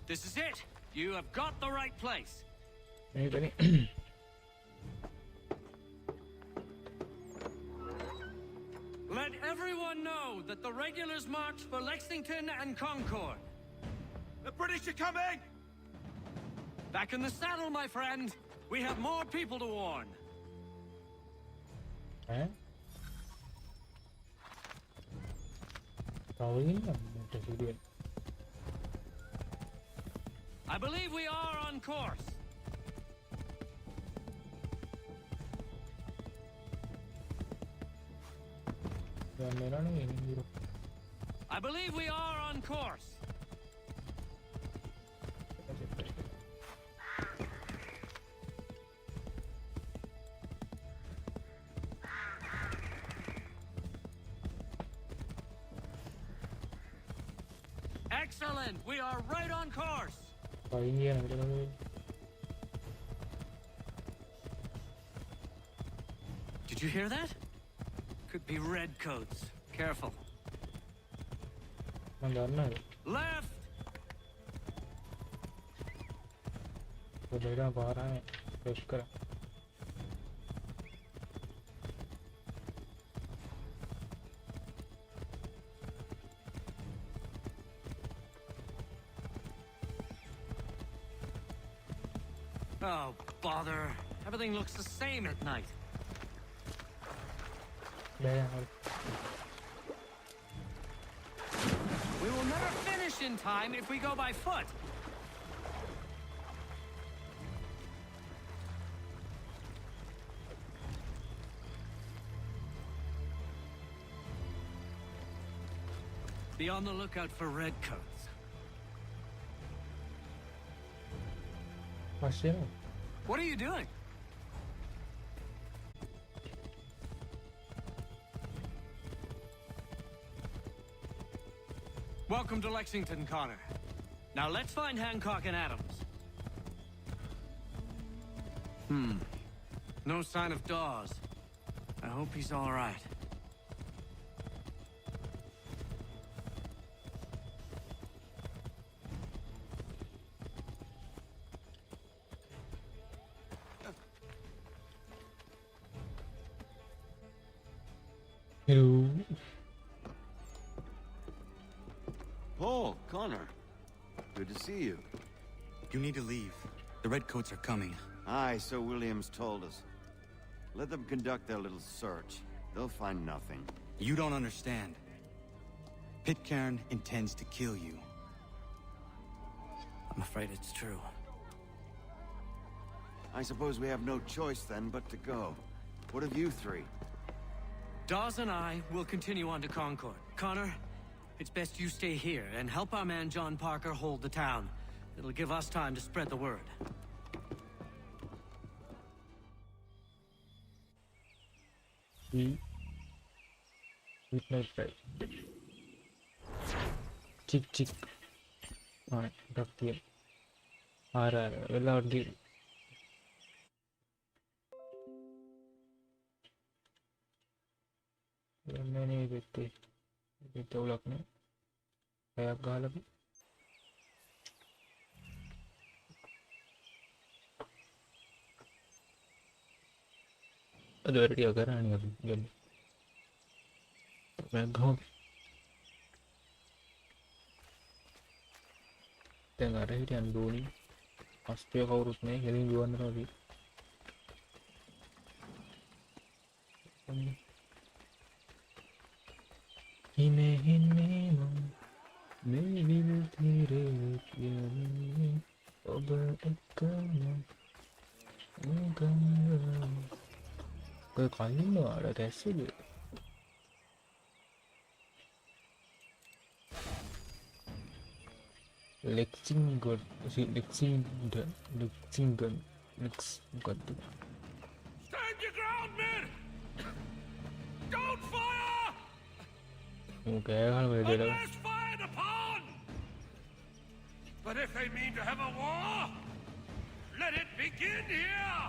This is it. You have got the right place.
Ini.
Let everyone know that the regulars march for Lexington and Concord.
The British are coming!
Back in the saddle, my friend. We have more people to warn. I believe we are on course. I believe we are on course. Excellent! We are right on course! Did you hear that? Could be redcoats. Careful. Left! Oh, bother. Everything looks the same at night. We will never finish in time if we go by foot. Be on the lookout for redcoats. What are you doing? Welcome to Lexington, Connor. Now let's find Hancock and Adams. No sign of Dawes. I hope he's all right.
Hello.
Paul, Connor. Good to see you.
You need to leave. The Redcoats are coming.
Aye, so Williams told us. Let them conduct their little search. They'll find nothing.
You don't understand. Pitcairn intends to kill you.
I'm afraid it's true.
I suppose we have no choice then but to go. What of you three?
Dawes and I will continue on to Concord. Connor, it's best you stay here and help our man John Parker hold the town. It'll give us time to spread the word.
Midnight Ride. Chick. Alright, got the without the many with the block, kayak galam. ಅದು ready ಆಗರಾಣಿ ಅದು ಗೆಲ್ಲ background දැන් අර හිටියන් දෝනි අස්පිය කවුරුත් නෑ ගෙලින් ගුවන්නවා අපි හිනේ හිනේ මම මේ විල් තීරේ කියන්නේ ඔබ එක්කම මුගන්න ඔය කලින්ම අර රැස්සුවේ Lexington got the
Stand your ground, men! Don't fire!
okay,
unless fired upon! But if they mean to have a war, let it begin here!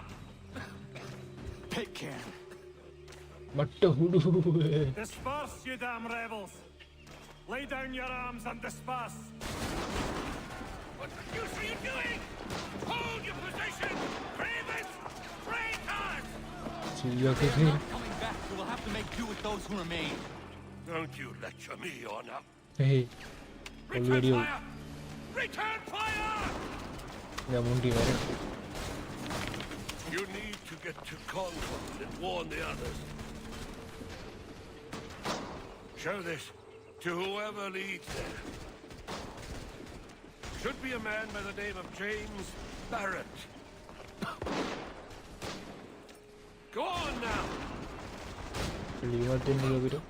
Take care.
Disperse, you damn rebels! Lay down your arms and disperse!
What the deuce are you doing? Hold your position! Ravens! Traitors!
They're not coming back. We will have to make do with those who remain.
Don't you lecture me, Honor.
Hey,
return fire! Return fire!
Yeah, Mundi, right?
You need to get to Concord and warn the others. Show this to whoever leads there. Should be a man by the name of James Barrett. Go on now.
Leave it in the video.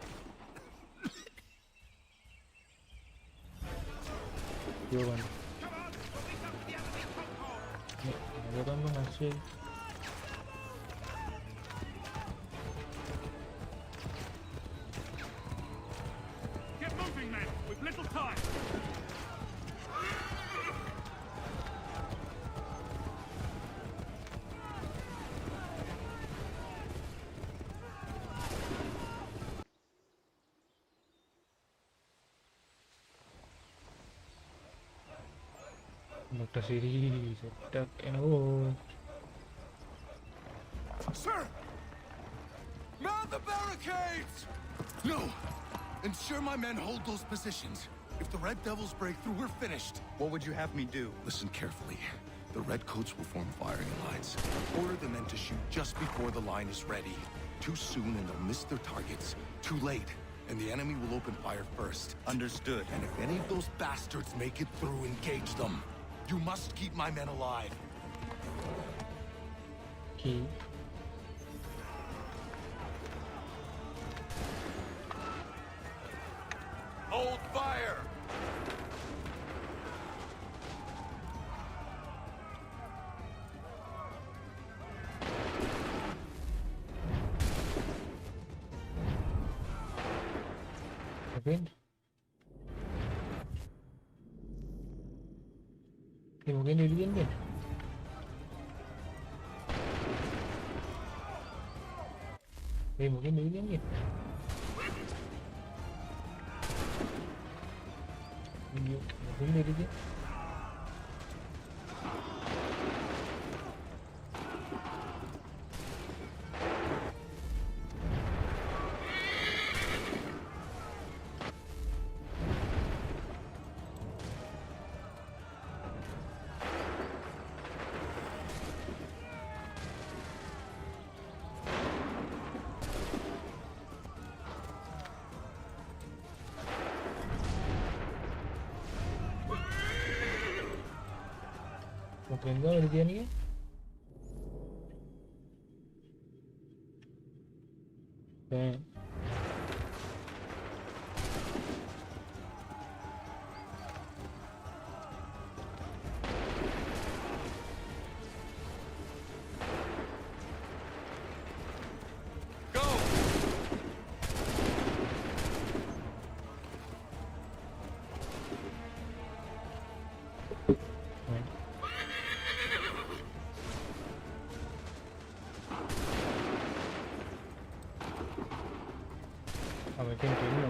You want? I don't know actually.
Get moving, men! We've little time!
Dr. Series attack and all.
Sir! Man the barricades! No! Ensure my men hold those positions. If the Red Devils break through, we're finished.
What would you have me do?
Listen carefully. The Redcoats will form firing lines. Order the men to shoot just before the line is ready. Too soon and they'll miss their targets. Too late, and the enemy will open fire first.
Understood.
And if any of those bastards make it through, engage them. You must keep my men alive.
Key.
Hold fire!
Again? Mungkin dirian kan? Mungkin dirian kan? Mungkin dirian. Enggak ada dia nih. Continue.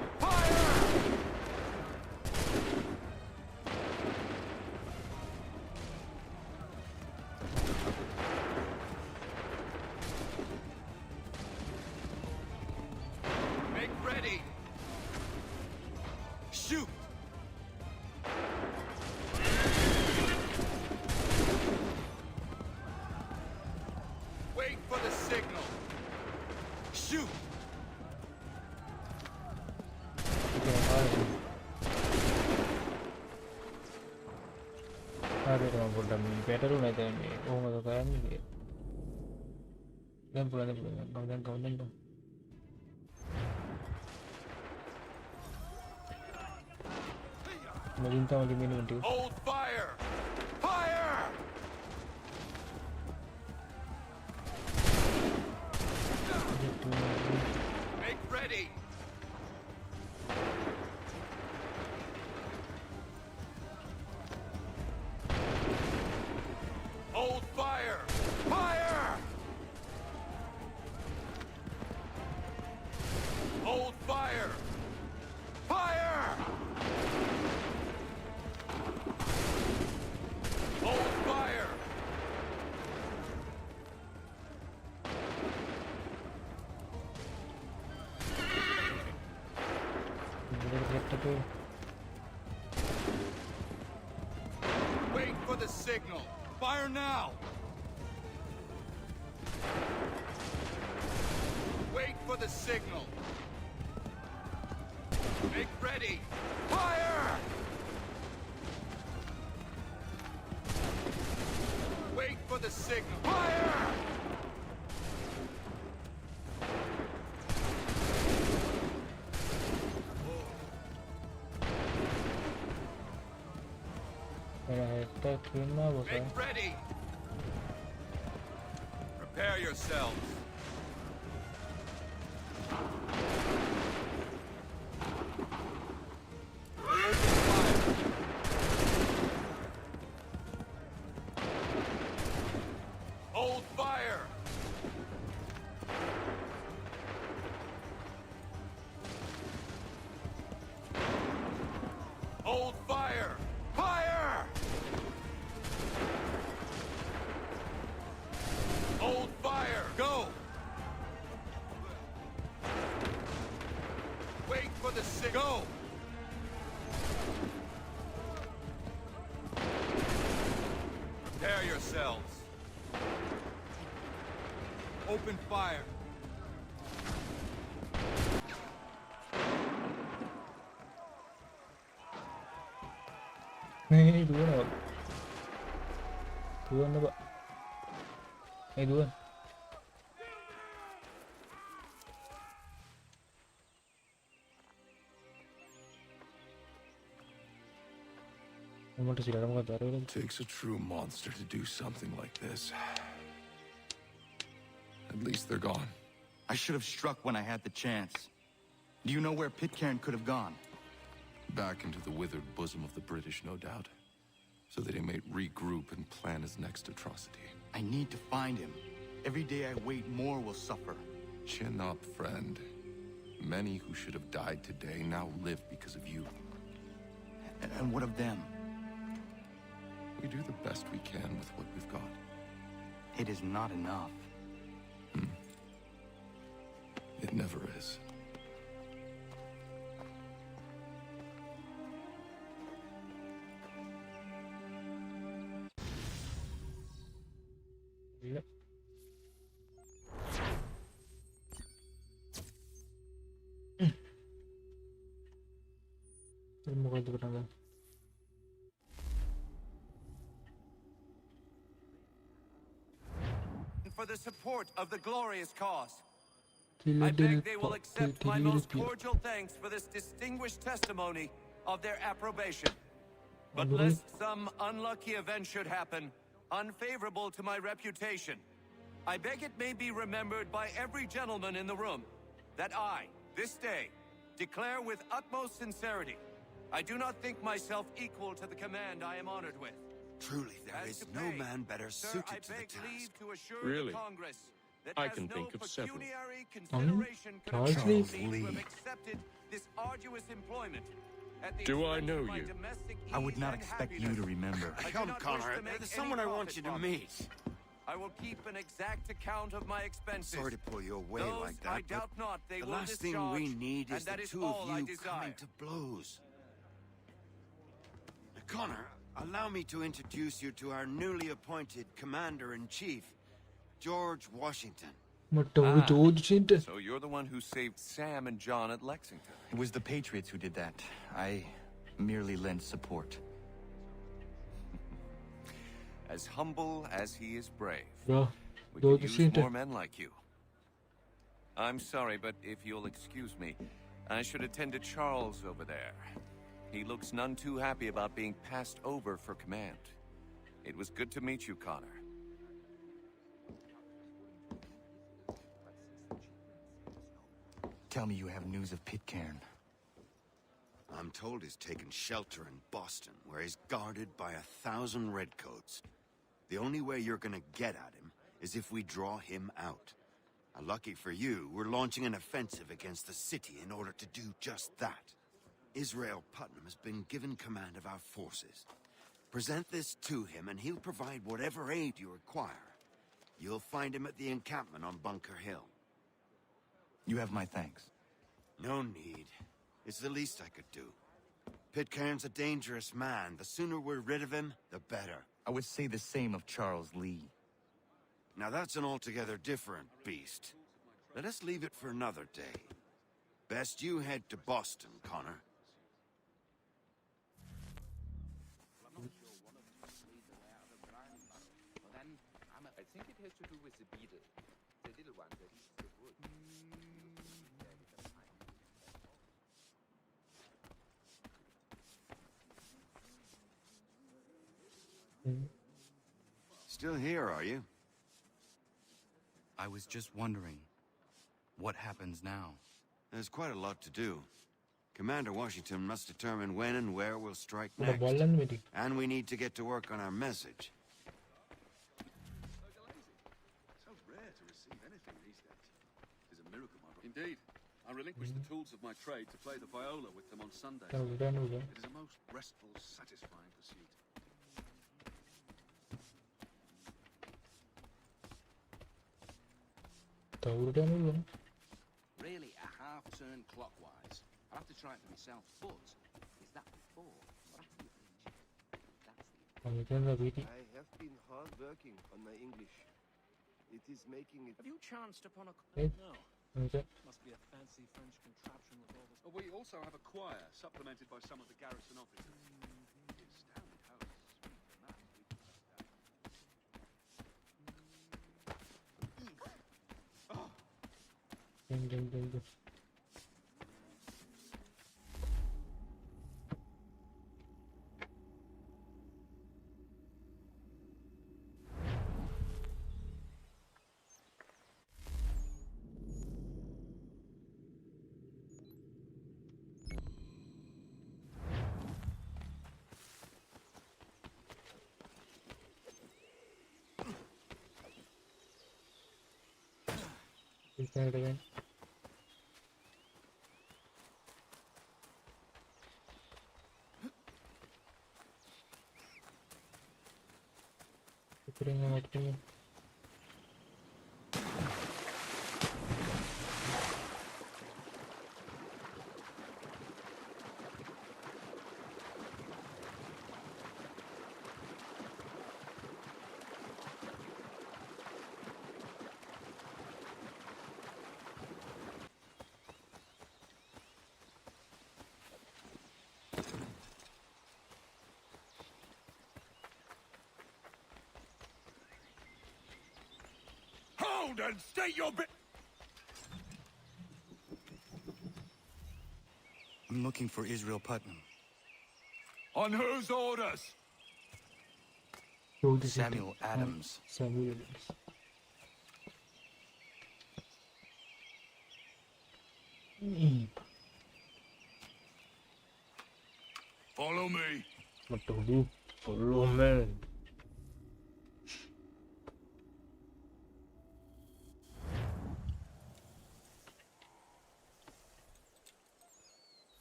signal. Shoot.
Ada orang bodoh ni. Better tu nanti ni. Oh, macam kaya ni. Dan pulang. Melinta lagi minum tu.
Hold fire! Fire! Make ready! Hold fire! Fire! Hold fire! Fire! Hold fire! Wait for the signal. Fire now! Wait for the signal. Make ready. Fire! Wait for the signal. Fire! Make ready. Prepare yourselves. Hold fire! Hold fire! Fire! Hold fire! Go! Wait for the signal. Go! Prepare yourselves. Open fire.
Ini dua nak. Dua nak pak. Dua.
Takes a true monster to do something like this. At least they're gone.
I should have struck when I had the chance. Do you know where Pitcairn could have gone?
Back into the withered bosom of the British, no doubt. So that he may regroup and plan his next atrocity.
I need to find him. Every day I wait, more will suffer.
Chin up, friend. Many who should have died today now live because of you.
And what of them?
We do the best we can with what we've got.
It is not enough.
It never is.
Yep. Muka itu kenapa?
For the support of the glorious cause. I beg they will accept my most cordial thanks for this distinguished testimony of their approbation. But lest some unlucky event should happen, unfavorable to my reputation, I beg it may be remembered by every gentleman in the room that I, this day, declare with utmost sincerity, I do not think myself equal to the command I am honored with.
Truly, there is no man better suited to the task.
Really? I
That
can
no
think of several.
pecuniary consideration could have
Charles
caused
Lee.
me to have accepted this arduous employment at the
Do I
expense
know
of my
you?
domestic
I would
ease
not
and
expect you
happiness.
to remember.
I do
Come,
not
Connor.
wish to make
There's
any
someone I want
profit
you to
from
meet.
it. I will keep an exact account of my expenses.
Sorry to pull you away
Those
like that,
I doubt
but
not they
the
will
last thing
discharge,
we need
and
is the
that is
two
all
of
I
you
desire.
coming to blows. Connor, allow me to introduce you to our newly appointed Commander-in-Chief, George Washington.
So you're the one who saved Sam and John at Lexington.
It was the Patriots who did that. I merely lent support.
As humble as he is brave.
Bro,
we could use more men like you. I'm sorry, but if you'll excuse me, I should attend to Charles over there. He looks none too happy about being passed over for command. It was good to meet you, Connor.
Tell me you have news of Pitcairn.
I'm told he's taken shelter in Boston, where he's guarded by 1,000 redcoats. The only way you're gonna get at him is if we draw him out. Lucky for you, we're launching an offensive against the city in order to do just that. Israel Putnam has been given command of our forces. Present this to him and he'll provide whatever aid you require. You'll find him at the encampment on Bunker Hill.
You have my thanks.
No need. It's the least I could do. Pitcairn's a dangerous man. The sooner we're rid of him, the better.
I would say the same of Charles Lee.
Now that's an altogether different beast. Let us leave it for another day. Best you head to Boston, Connor.
I think it has to do with the beetle. The little one that eats the wood.
Still here, are you?
I was just wondering, what happens now?
There's quite a lot to do. Commander Washington must determine when and where we'll strike next. And we need to get to work on our message.
So rare to receive anything these days. It's a miracle, my brother. Indeed. I relinquished the tools of my trade to play the viola with them on Sundays. It is a most restful, satisfying pursuit.
Really, a half turn clockwise. I'll have to try it for myself, but is that before or after you've been checked?
I have been hard working on my English. It is making it.
Have you chanced upon a...
No.
Must be a fancy French contraption with all this...
We also have a choir, supplemented by some of the garrison officers. The astounded hosts speak the mass.
Again.
Hold and state your bit.
I'm looking for Israel Putnam.
On whose orders?
Samuel Adams.
Samuel Adams.
Follow me.
What to do? Follow me.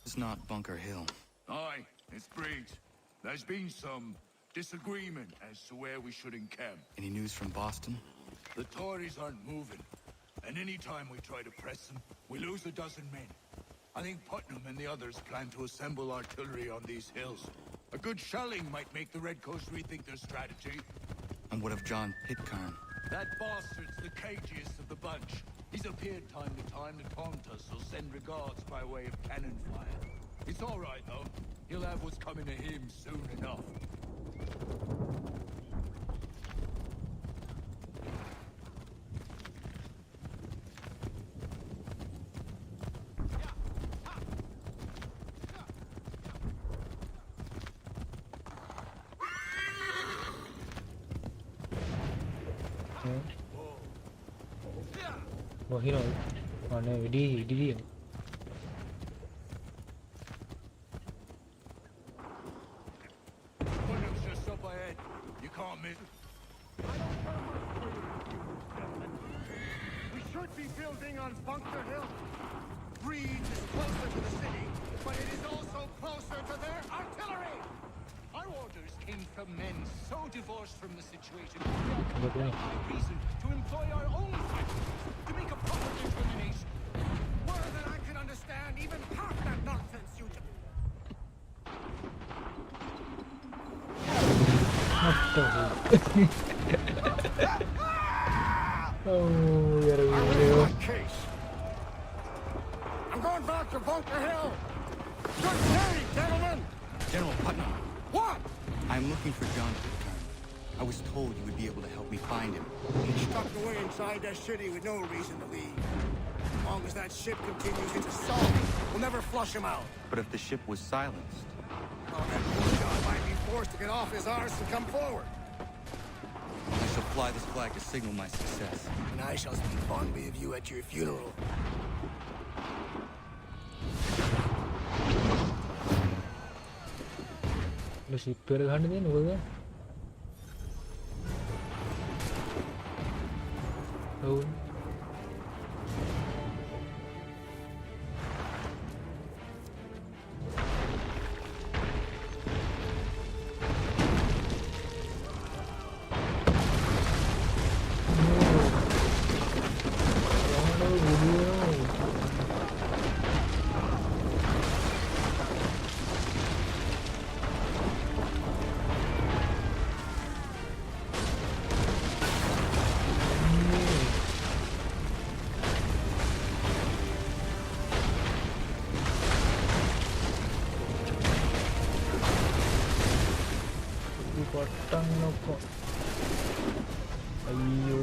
It's not Bunker Hill.
Aye, it's Breach. There's been some disagreement as to where we should encamp.
Any news from Boston?
The Tories aren't moving, and any time we try to press them, we lose a dozen men. I think Putnam and the others plan to assemble artillery on these hills. A good shelling might make the Redcoats rethink their strategy.
And what of John Pitcairn?
That bastard's the cagiest of the bunch. He's appeared time to time to taunt us, so send regards by way of cannon fire. It's all right, though. He'll have what's coming to him soon enough.
Wah, hero. Mana dia.
William's just up ahead. You can't miss.
We should be building on Bunker Hill. Reed is closer to the city, but it is also closer to their artillery.
Our orders came from men so divorced from the situation that we have no reason to employ our own tactics to make a proper determination.
More than I can understand even half that nonsense you do.
Oh, yeah.
Case. I'm going back to Bunker Hill. Good day, gentlemen.
General Putnam,
What?
I'm looking for John Pitcairn. I was told you would be able to help me find him.
He's stuck away inside that city with no reason to leave. As long as that ship continues its assault, we'll never flush him out.
But if the ship was silenced,
Oh, that poor John might be forced to get off his arse and come forward.
I shall fly this flag to signal my success.
And I shall speak fondly of you at your funeral.
Lu sipir kan dia nunggu kan? Tahu. Potong kok. Ayo.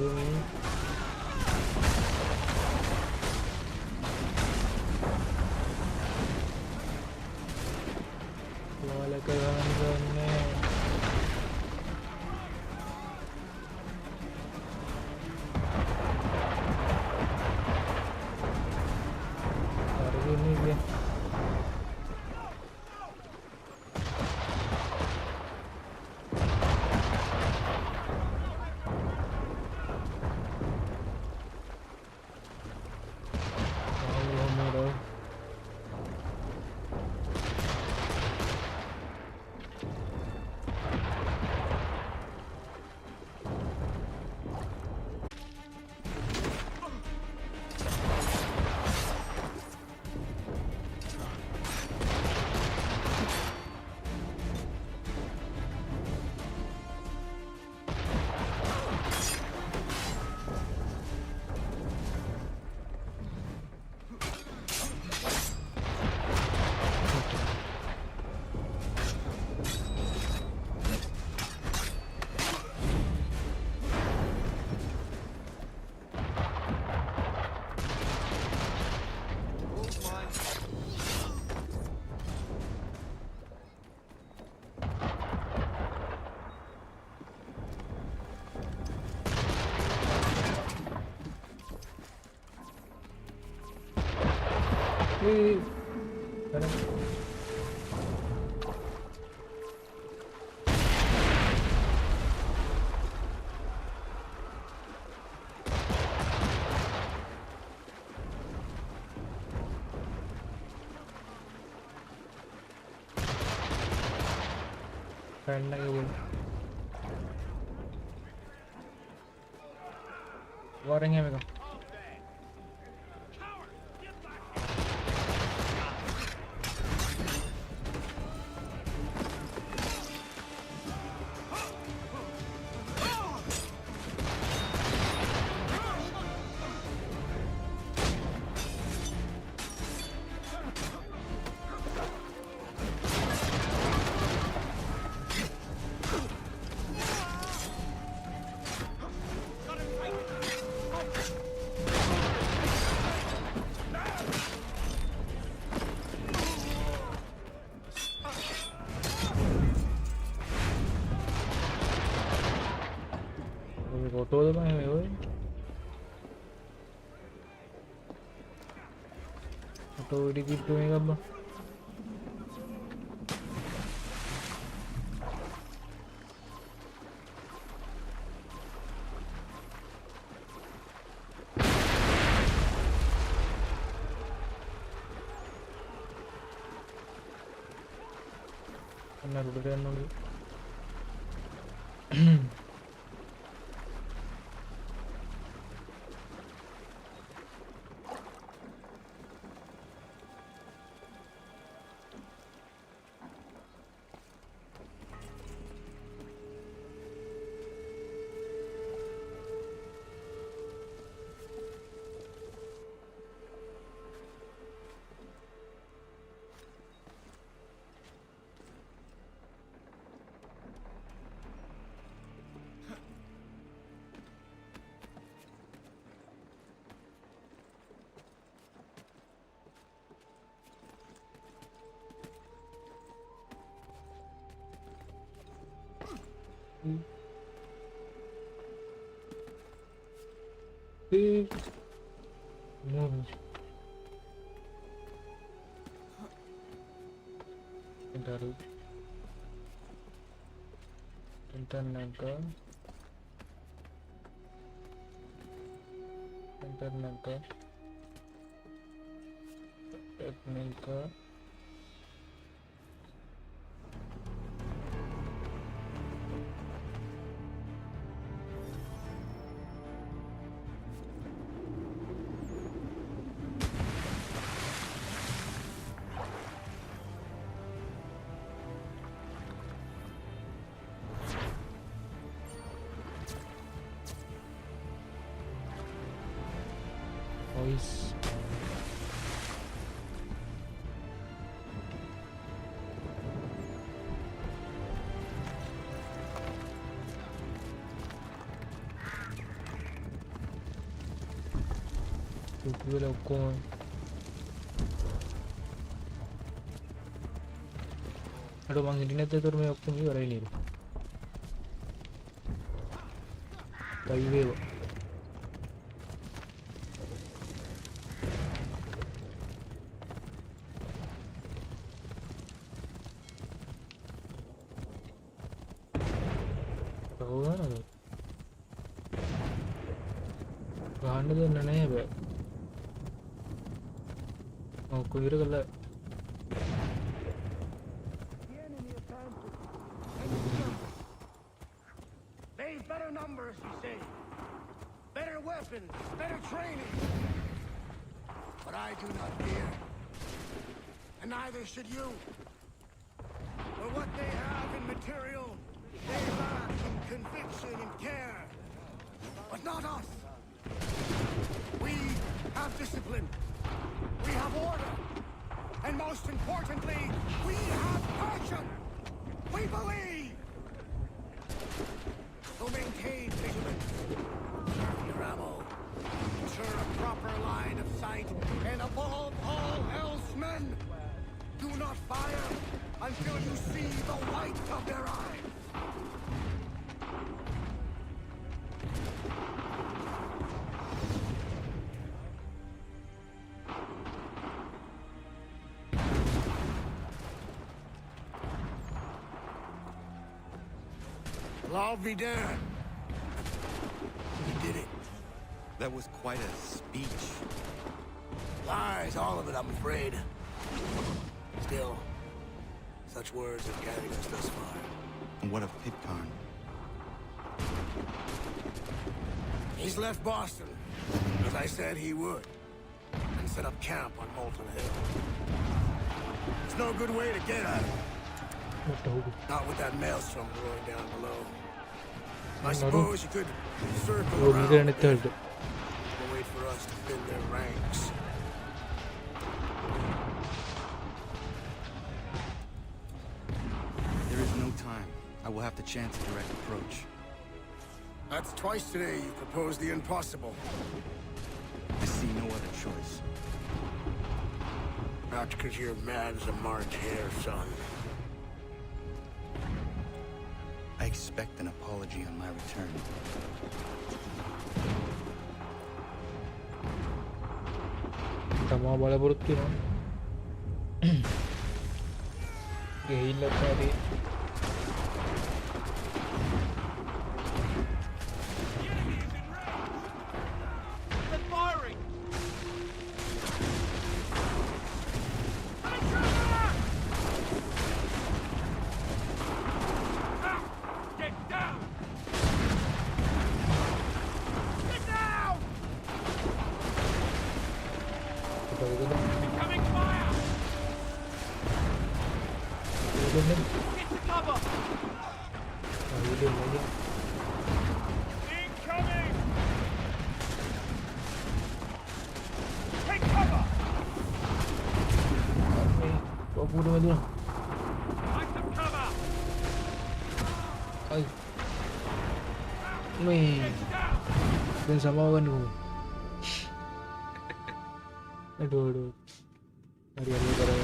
Wala kayang ganyan. Hari ini dia. Keren lagi bun. Gorengnya mereka. Kau gitu ya apa? Benar udah nunggu. Tentang naga teknika voice. Gue lakukan. Aduh, mang internet itu rumah aku ni orang ini. Kayu bebo. Tahu kan? Bahan itu nanya be. Oh, kuira kala.
They've better numbers, you say. Better weapons, better training. But I do not fear. And neither should you. For what they have in material, they lack in conviction and care. But not us. We have discipline. We have order. And most importantly, we have passion. We believe. So maintain vigilance. Serve your ammo. Ensure a proper line of sight. And above all else, men, do not fire until you see the white of their eyes. I'll be damned. You did it.
That was quite a speech.
Lies, all of it, I'm afraid. Still, such words have carried us thus far.
And what of Pitcairn?
He's left Boston, as I said he would, and set up camp on Molten Hill. There's no good way to get at him. Not with that maelstrom roaring down below. I suppose you could circle around a bit, and wait for us to thin their ranks.
There is no time. I will have to chance a direct approach.
That's twice today you proposed the impossible.
I see no other choice.
Not because you're mad as a March hare, son.
I expect an apology on my return.
Kita mau balik berut kira. Gila tadi. Dan sama kan gue. Aduh. Hari barang.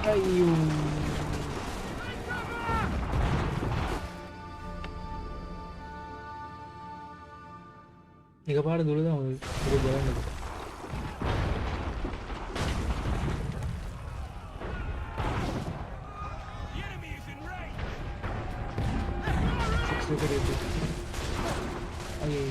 Ayo. Ini kepala dulu dah, udah jalan dulu. Ayo.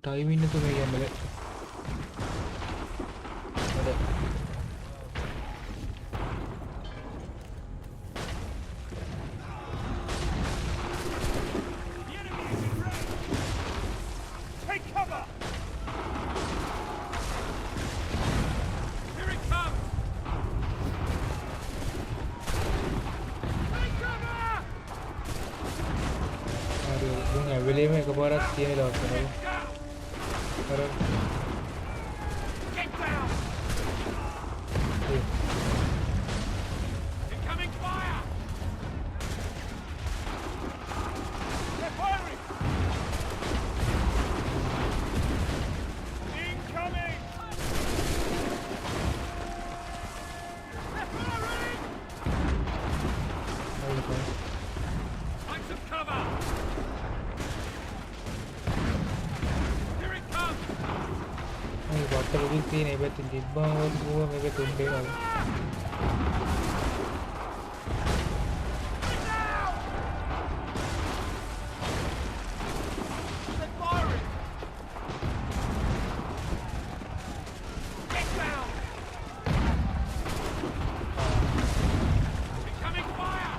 Timing itu kayak gimana? Ada.
Take cover! Here it comes! Take cover!
Aduh, gue nggak boleh main ke barat sini loh, sekarang.
Get down! Incoming fire! They're firing! Incoming! They're firing! Find some cover! Here it comes!
Ay, botol ulit din, ay ba't hindi ba? Huwag may ba't hindi ako.
Get down! Incoming fire!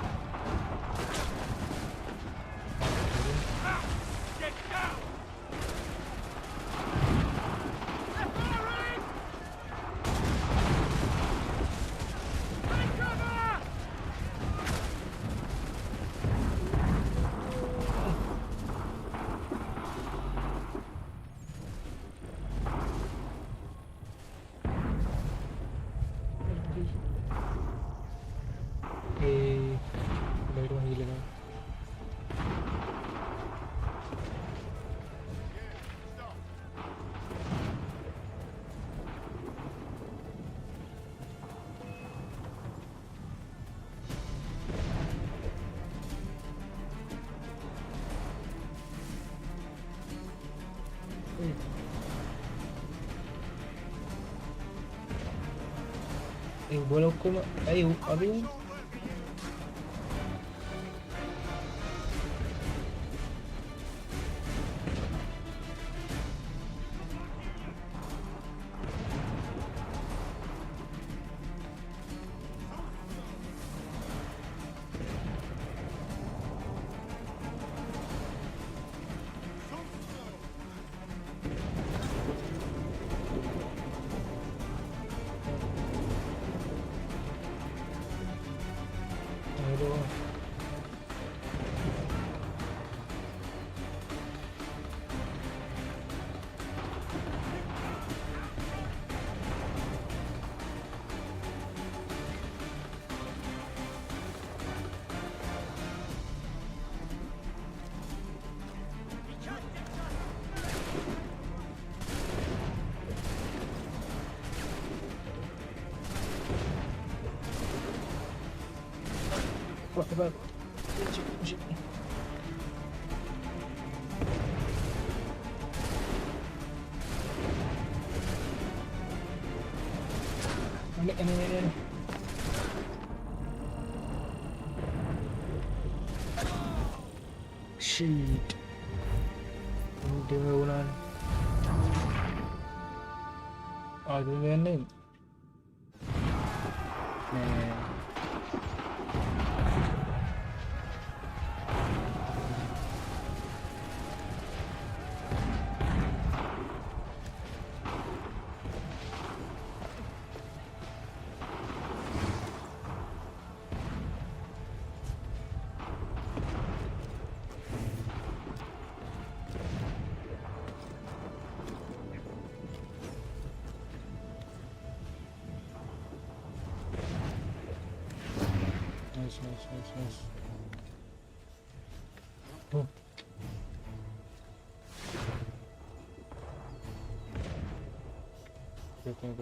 Get down! They're firing! Take cover!
Vuelo como... Hay un avión. What about... Ini. Shit. Dia ulang. Ada yang lain. Nice. Oh. Betul.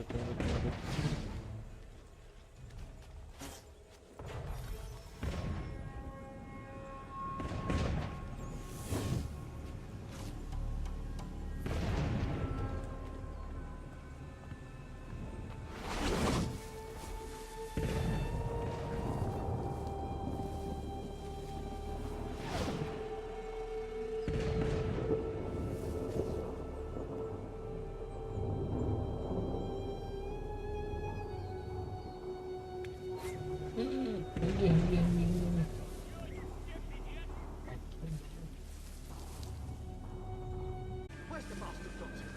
Where's the bastard doctor?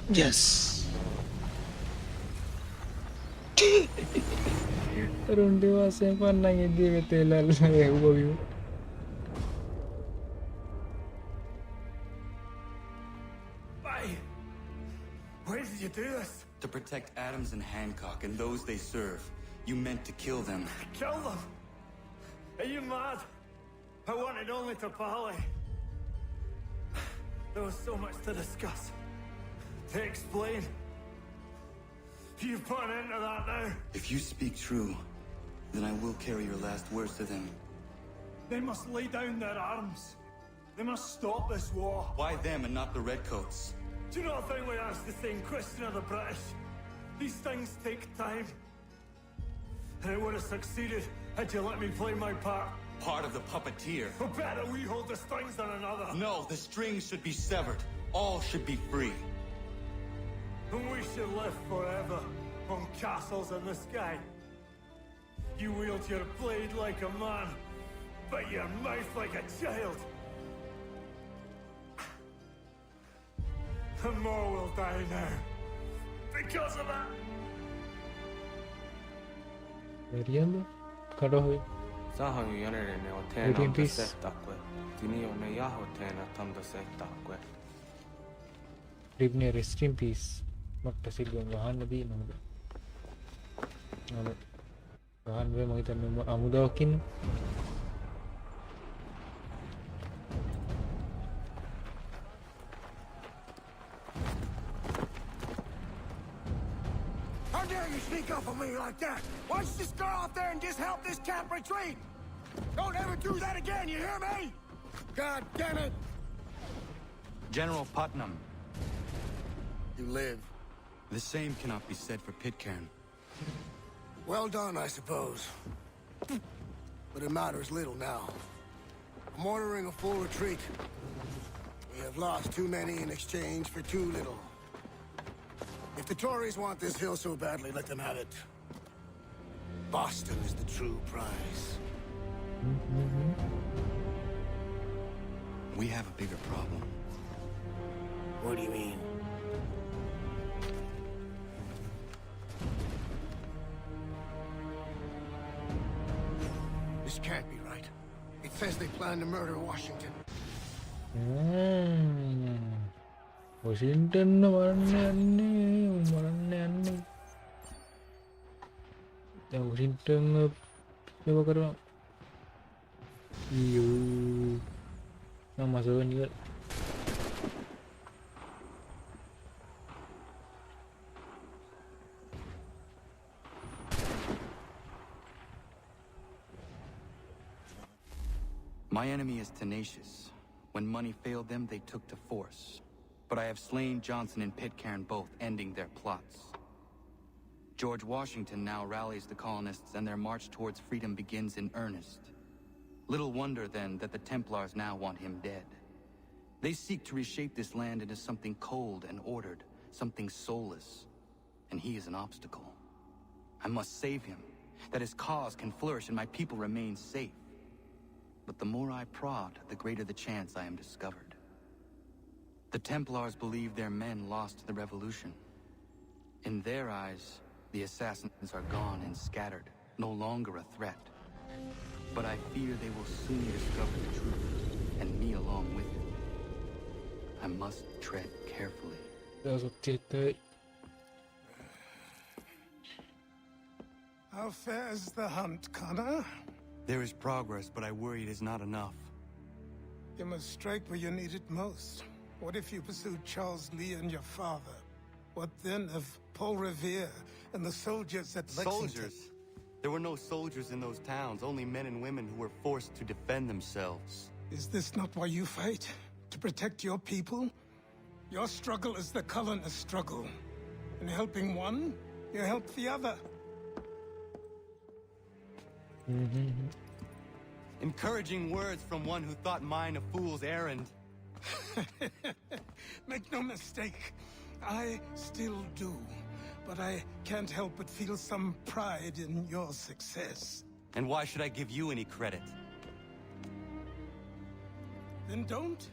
Yes. Orang dewasa yang pandangnya dia ketelal saya ubah.
Why did you do this?
To protect Adams and Hancock and those they serve. You meant to kill them.
Kill them? Are you mad? I wanted only to parley. There was so much to discuss, to explain. You've put an end to that now.
If you speak true, then I will carry your last words to them.
They must lay down their arms. They must stop this war.
Why them and not the Redcoats?
Do you not think we ask the same question of the British? These things take time. And it would have succeeded had you let me play my part.
Part of the puppeteer.
But better we hold the strings than another.
No, the strings should be severed. All should be free.
And we should live forever on castles in the sky. You wield your blade like a man, but your mouth like a child. And more will die now. Because of that.
Veriendo? Kadohoy.
Sahoy Yanerne or ten on the set takwe. Tinio Nayaho ten atom the set takwe.
Ribne rest in peace. Mutta silloin vähän viinaudu. Vähän vielä tänne amudakin.
How dare you sneak up on me like that? Why don't you just go out there and just help this camp retreat? Don't ever do that again, you hear me? God damn it!
General Putnam.
You live.
The same cannot be said for Pitcairn.
Well done, I suppose. But it matters little now. I'm ordering a full retreat. We have lost too many in exchange for too little. If the Tories want this hill so badly, let them have it. Boston is the true prize.
We have a bigger problem.
What do you mean? This can't be right. It says they plan to murder Washington.
Washington warna-warni. Washington coba kerja. Iyo. Yang masukin juga.
My enemy is tenacious. When money failed them, they took to force. But I have slain Johnson and Pitcairn both, ending their plots. George Washington now rallies the colonists and their march towards freedom begins in earnest. Little wonder, then, that the Templars now want him dead. They seek to reshape this land into something cold and ordered, something soulless. And he is an obstacle. I must save him, that his cause can flourish and my people remain safe. But the more I prod, the greater the chance I am discovered. The Templars believe their men lost the revolution. In their eyes, the assassins are gone and scattered, no longer a threat. But I fear they will soon discover the truth, and me along with it. I must tread carefully.
How fares the hunt, Connor?
There is progress, but I worry it is not enough.
You must strike where you need it most. What if you pursued Charles Lee and your father? What then of Paul Revere and the soldiers at Lexington?
Soldiers? There were no soldiers in those towns, only men and women who were forced to defend themselves.
Is this not why you fight? To protect your people? Your struggle is the colonist struggle. In helping one, you help the other.
Encouraging words from one who thought mine a fool's errand.
Make no mistake, I still do. But I can't help but feel some pride in your success.
And why should I give you any credit?
Then don't.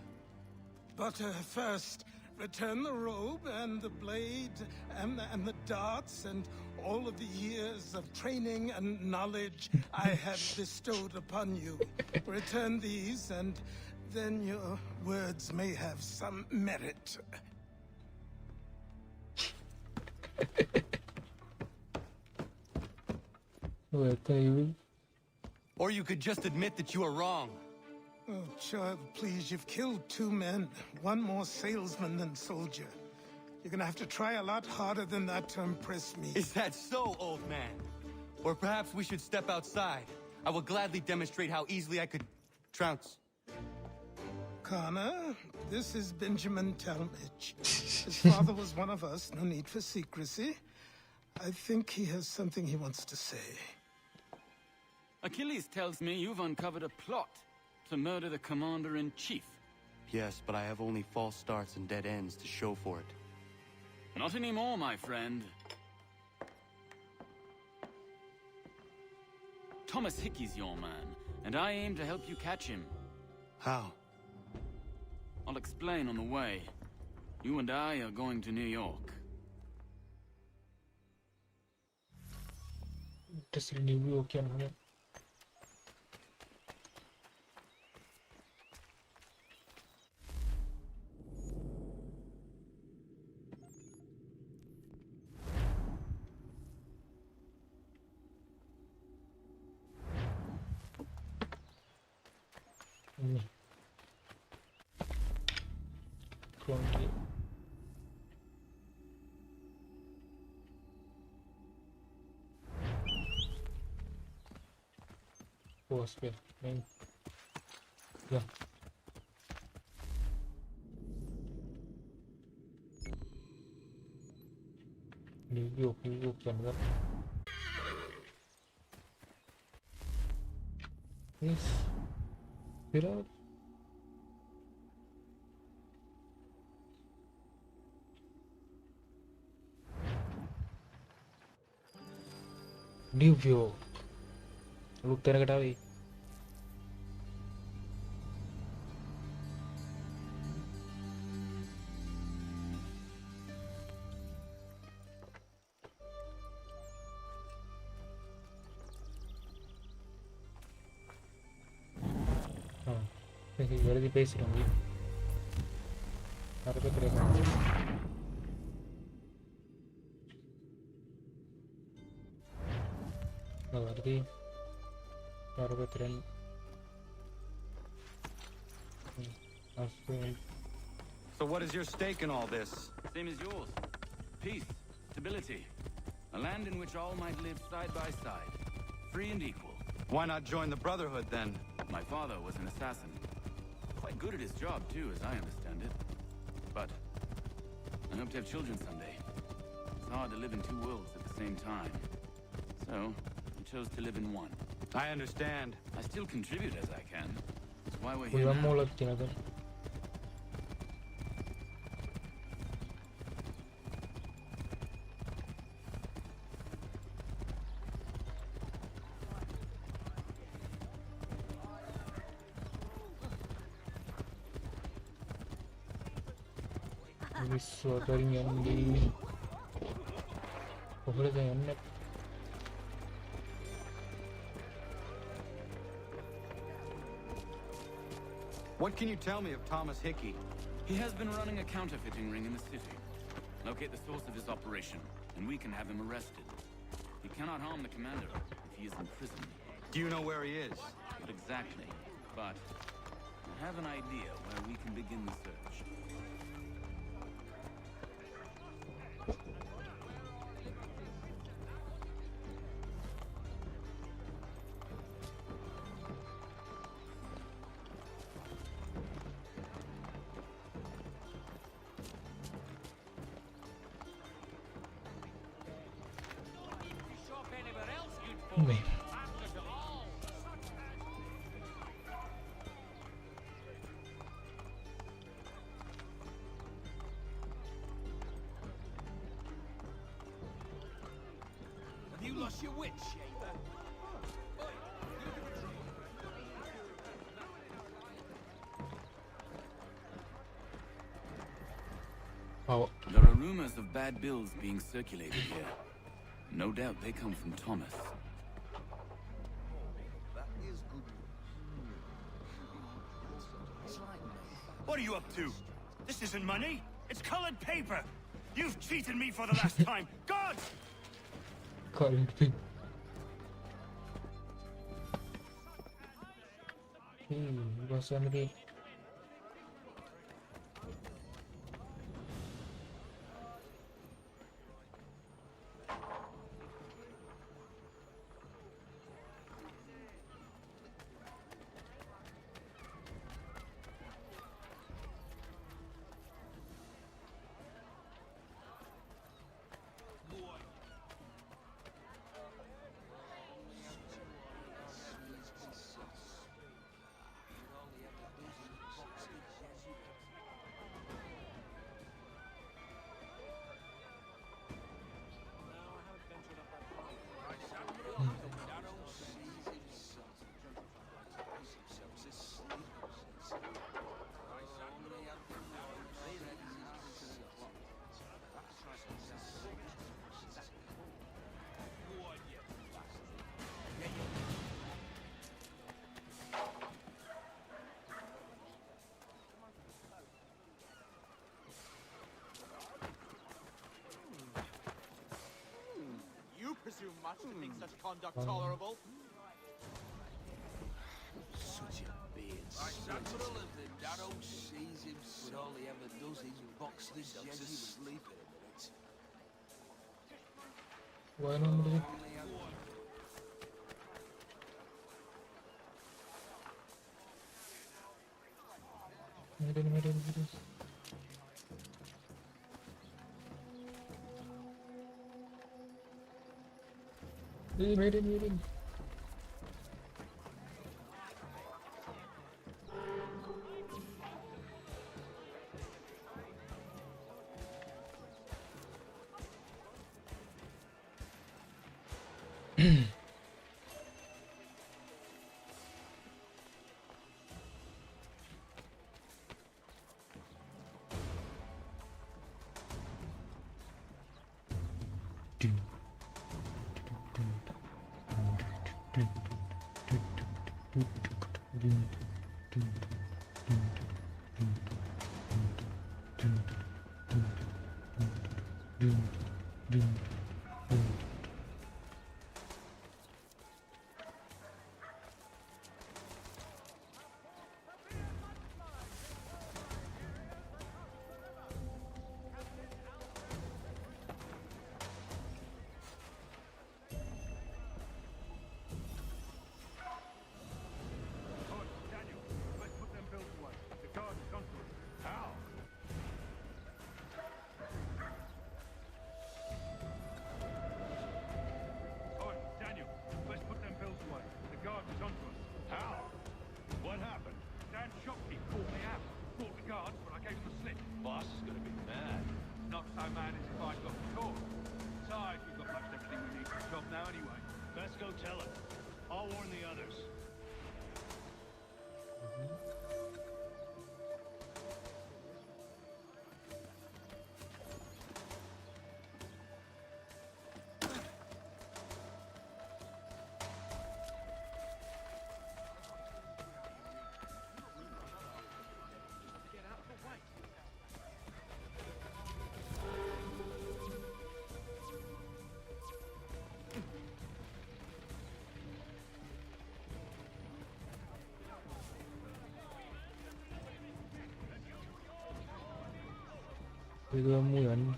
But first, return the robe and the blade and the darts and all of the years of training and knowledge I have bestowed upon you. Return these, and then your words may have some merit.
Or you could just admit that you are wrong.
Oh, child, please, you've killed 2 men. One more salesman than soldier. You're gonna have to try a lot harder than that to impress me.
Is that so, old man? Or perhaps we should step outside. I will gladly demonstrate how easily I could Trounce.
Connor, this is Benjamin Talmadge. His father was one of us, no need for secrecy. I think he has something he wants to say.
Achilles tells me you've uncovered a plot to murder the commander-in-chief. Yes, but I have only false starts and dead ends to show for it. Not anymore, my friend. Thomas Hickey's your man, and I aim to help you catch him. How? I'll explain on the way. You and I are going to New York.
Just New York, yeah. Currently. Post with main. Yeah. New York, Canada. Yes. Get out. New York. Look, there get away. Where is the base only?
So what is your stake in all this? Same as yours. Peace, stability. A land in which all might live side by side. Free and equal. Why not join the Brotherhood then? My father was an assassin. Quite good at his job too, as I understand it. But I hope to have children someday. It's hard to live in two worlds at the same time. So I chose to live in one. I understand. I still contribute as I can. That's why we're here now. What can you tell me of Thomas Hickey? He has been running a counterfeiting ring in the city. Locate the source of his operation, and we can have him arrested. He cannot harm the commander if he is in prison. Do you know where he is? Not exactly, but I have an idea where we can begin the search.
Have you lost your wits, shaver?
Oh.
There are rumors of bad bills being circulated here. No doubt they come from Thomas.
What are you up to? This isn't money. It's colored paper. You've cheated me for the last time. God!
Colored paper. Was somebody?
much to make such conduct tolerable.
Such a beard.
Right, Admiral, if the Darrow sees him, but all he ever does is box the judge to sleep in a minute.
Why not? Middle. Middle. Gue mulan.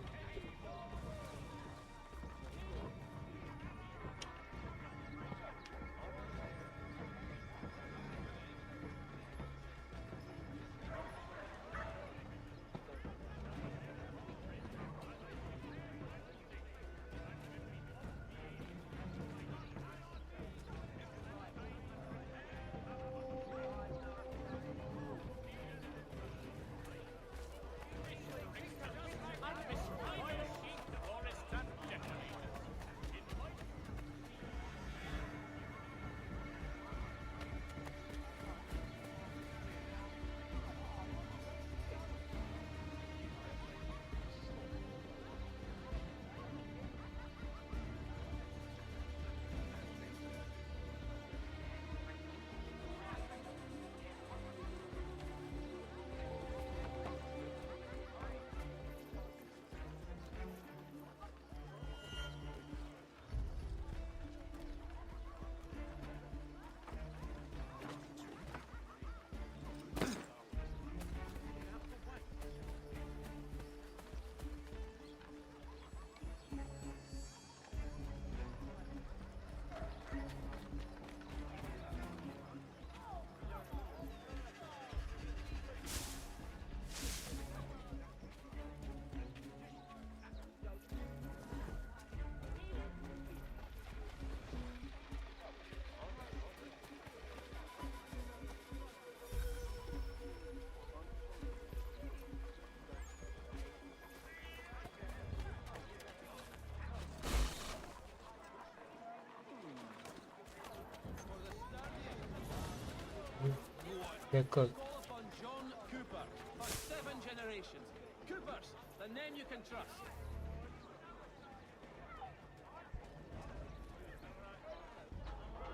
Record.
Call upon John Cooper for 7 generations. Coopers, the name you can trust.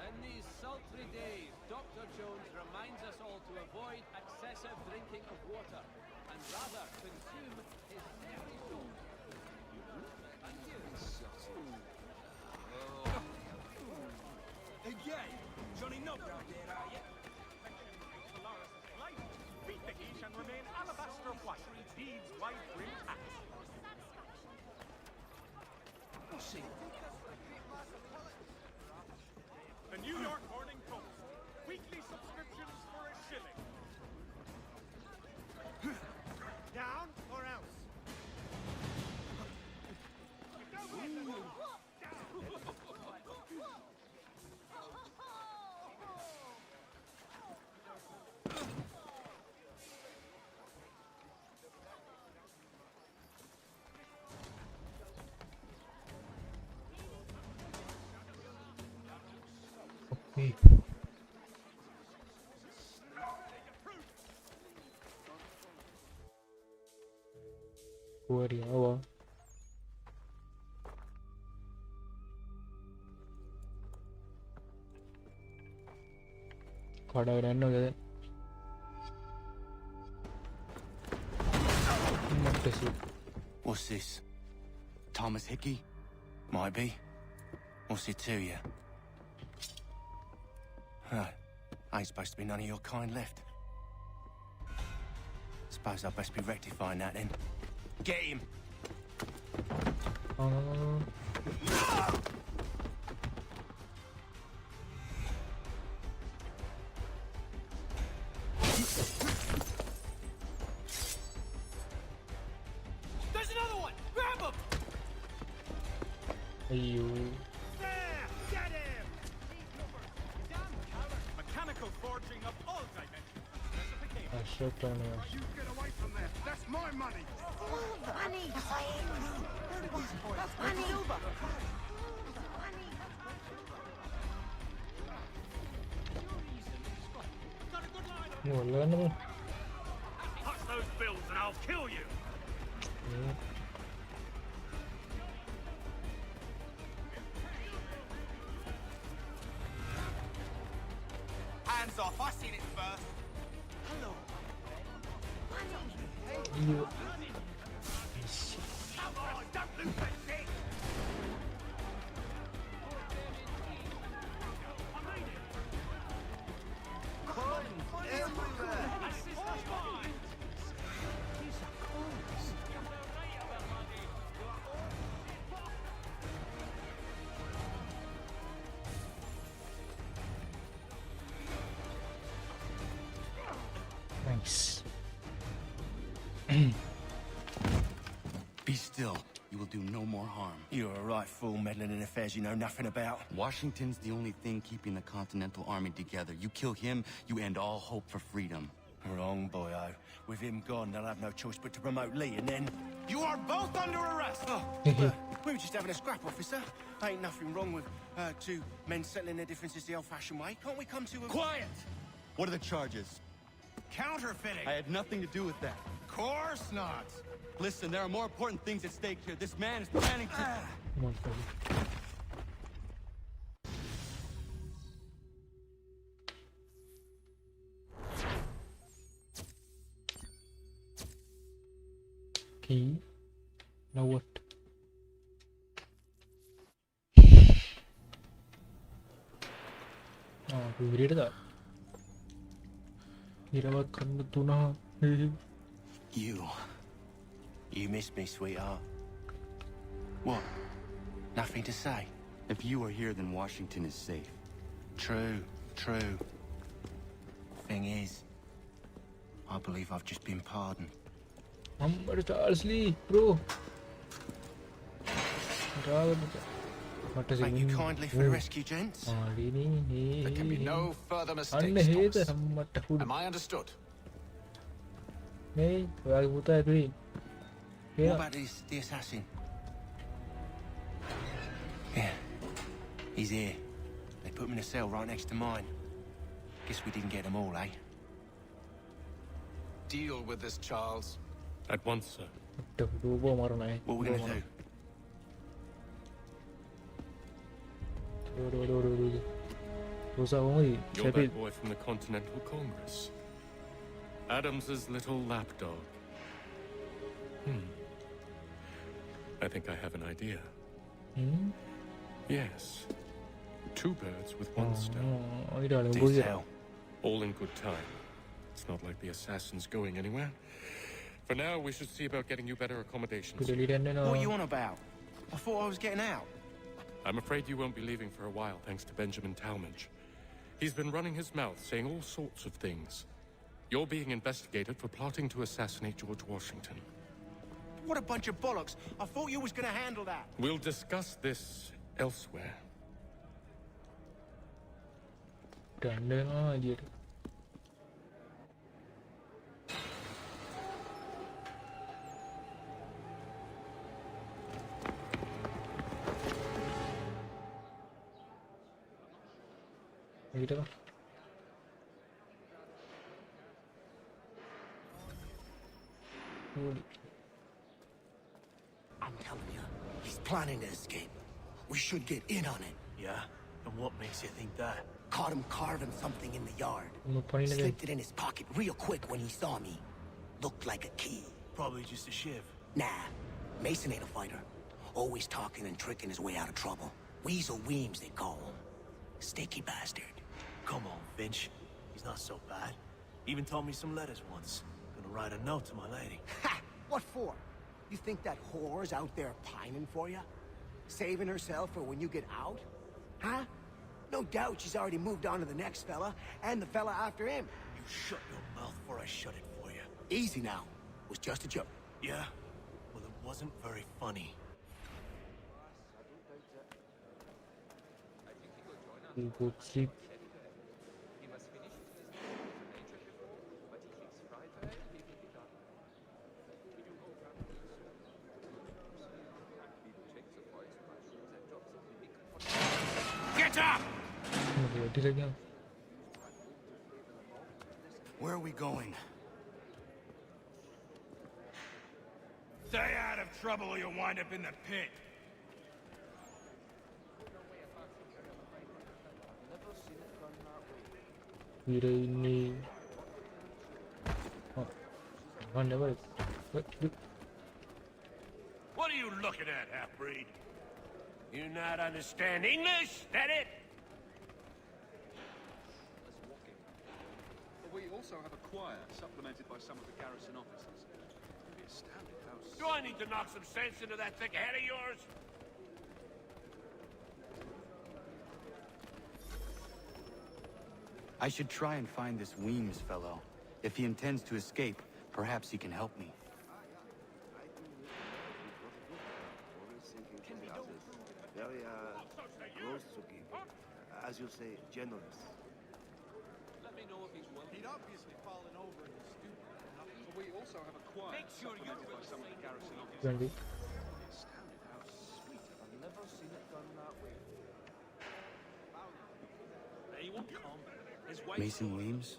In these sultry days, Dr. Jones reminds us all to avoid excessive drinking of water and rather consume his healthy soul. Thank you.
Again? Johnny Knockdown here, are you?
Beat the heat and remain alabaster white. Deeds wide brim hat.
What's it?
The New York Morning Post. Weekly subscriptions for $1. Down or else?
Okay. Korea. Kadaran
What's this? Thomas Hickey? Might be. What's it to you? Huh. Ain't supposed to be none of your kind left. Suppose I best be rectifying that then. Get him!
There's another one! Grab him!
You.
There! Get him! Mechanical forging of all dimensions.
I shut down here.
You get away from there. That's my money.
Money!
Money.
Touch those bills and I'll kill you!
Hands off, I seen it first.
Hello.
You.
Come on, don't lose that shit! I made it!
Nice.
Be still. You will do no more harm. You're a right fool meddling in affairs you know nothing about. Washington's the only thing keeping the Continental Army together. You kill him, you end all hope for freedom. Wrong, boyo. With him gone, they'll have no choice but to promote Lee, and then... You are both under arrest! Oh, we were just having a scrap, officer. Ain't nothing wrong with two men settling their differences the old-fashioned way. Can't we come to a...
Quiet! What are the charges?
Counterfeiting!
I had nothing to do with that.
Course not!
Listen, there are more important things at stake here. This man is planning to...
Come on, baby. Okay. Now what? We read that.
You missed me, sweetheart. What? Nothing to say?
If you are here, then Washington is safe.
True. Thing is, I believe I've just been pardoned.
Charles Lee, bro.
Thank you kindly for the rescue, gents.
There can be no further mistakes, Thomas. Am I understood?
What about the assassin? Yeah, he's here. They put him in a cell right next to mine. Guess we didn't get them all, eh?
Deal with this, Charles.
At once, sir.
What are we gonna do?
You're that boy from the Continental Congress. Adams's little lapdog. I think I have an idea. Yes.
Two birds with one stone.
Do
tell. All in good time. It's not like the assassin's going anywhere. For now, we should see about getting you better accommodations.
What are you on about? I thought I was getting out.
I'm afraid you won't be leaving for a while, thanks to Benjamin Talmadge. He's been running his mouth, saying all sorts of things. You're being investigated for plotting to assassinate George Washington.
What a bunch of bollocks. I thought you was gonna handle that.
We'll discuss this elsewhere.
Gitu.
I'm telling you, he's planning to escape. We should get in on it.
Yeah? And what makes you think that?
Caught him carving something in the yard.
Funny
Slipped it in his pocket real quick when he saw me. Looked like a key.
Probably just a shiv.
Nah, Mason ain't a fighter. Always talking and tricking his way out of trouble. Weasel Weems, they call him. Sticky bastard.
Come on, Finch. He's not so bad. Even taught me some letters once. Gonna write a note to my lady.
Ha! What for? You think that whore's out there pining for you? Saving herself for when you get out? Huh? No doubt she's already moved on to the next fella, and the fella after him.
You shut your mouth before I shut it for you.
Easy now. Was just a joke.
Yeah? Well, it wasn't very funny.
Good sleep.
Get up!
Where are we going?
Stay out of trouble or you'll wind up in the pit.
Ini. Oh, never.
What are you looking at, half-breed? You not understand English? That it?
We also have a choir, supplemented by some of the garrison officers. You'd be astounded how...
Do I need to knock some sense into that thick head of yours?
I should try and find this Weems fellow. If he intends to escape, perhaps he can help me.
Very, close to give. As you say, generous.
Let me know if he's well. He'd obviously fallen over in the stupid. But we also have a choir, supplemented by some of the garrison officers. You'd be astounded how sweet. I've never seen it done that way.
He won't come.
Mason Weems?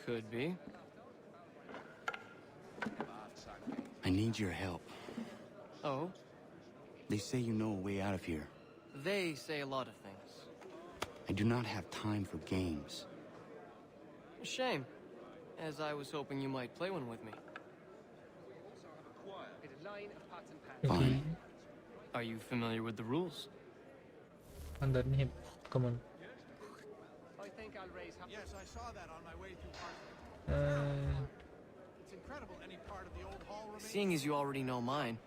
Could be.
I need your help.
Oh?
They say you know a way out of here.
They say a lot of things.
I do not have time for games.
Shame, as I was hoping you might play one with me.
Fine.
Are you familiar with the rules?
Under him. Come on.
I think I'll raise... Yes, I saw that on my way through Hartford. It's incredible any part of the old hall remains...
Seeing as you already know mine,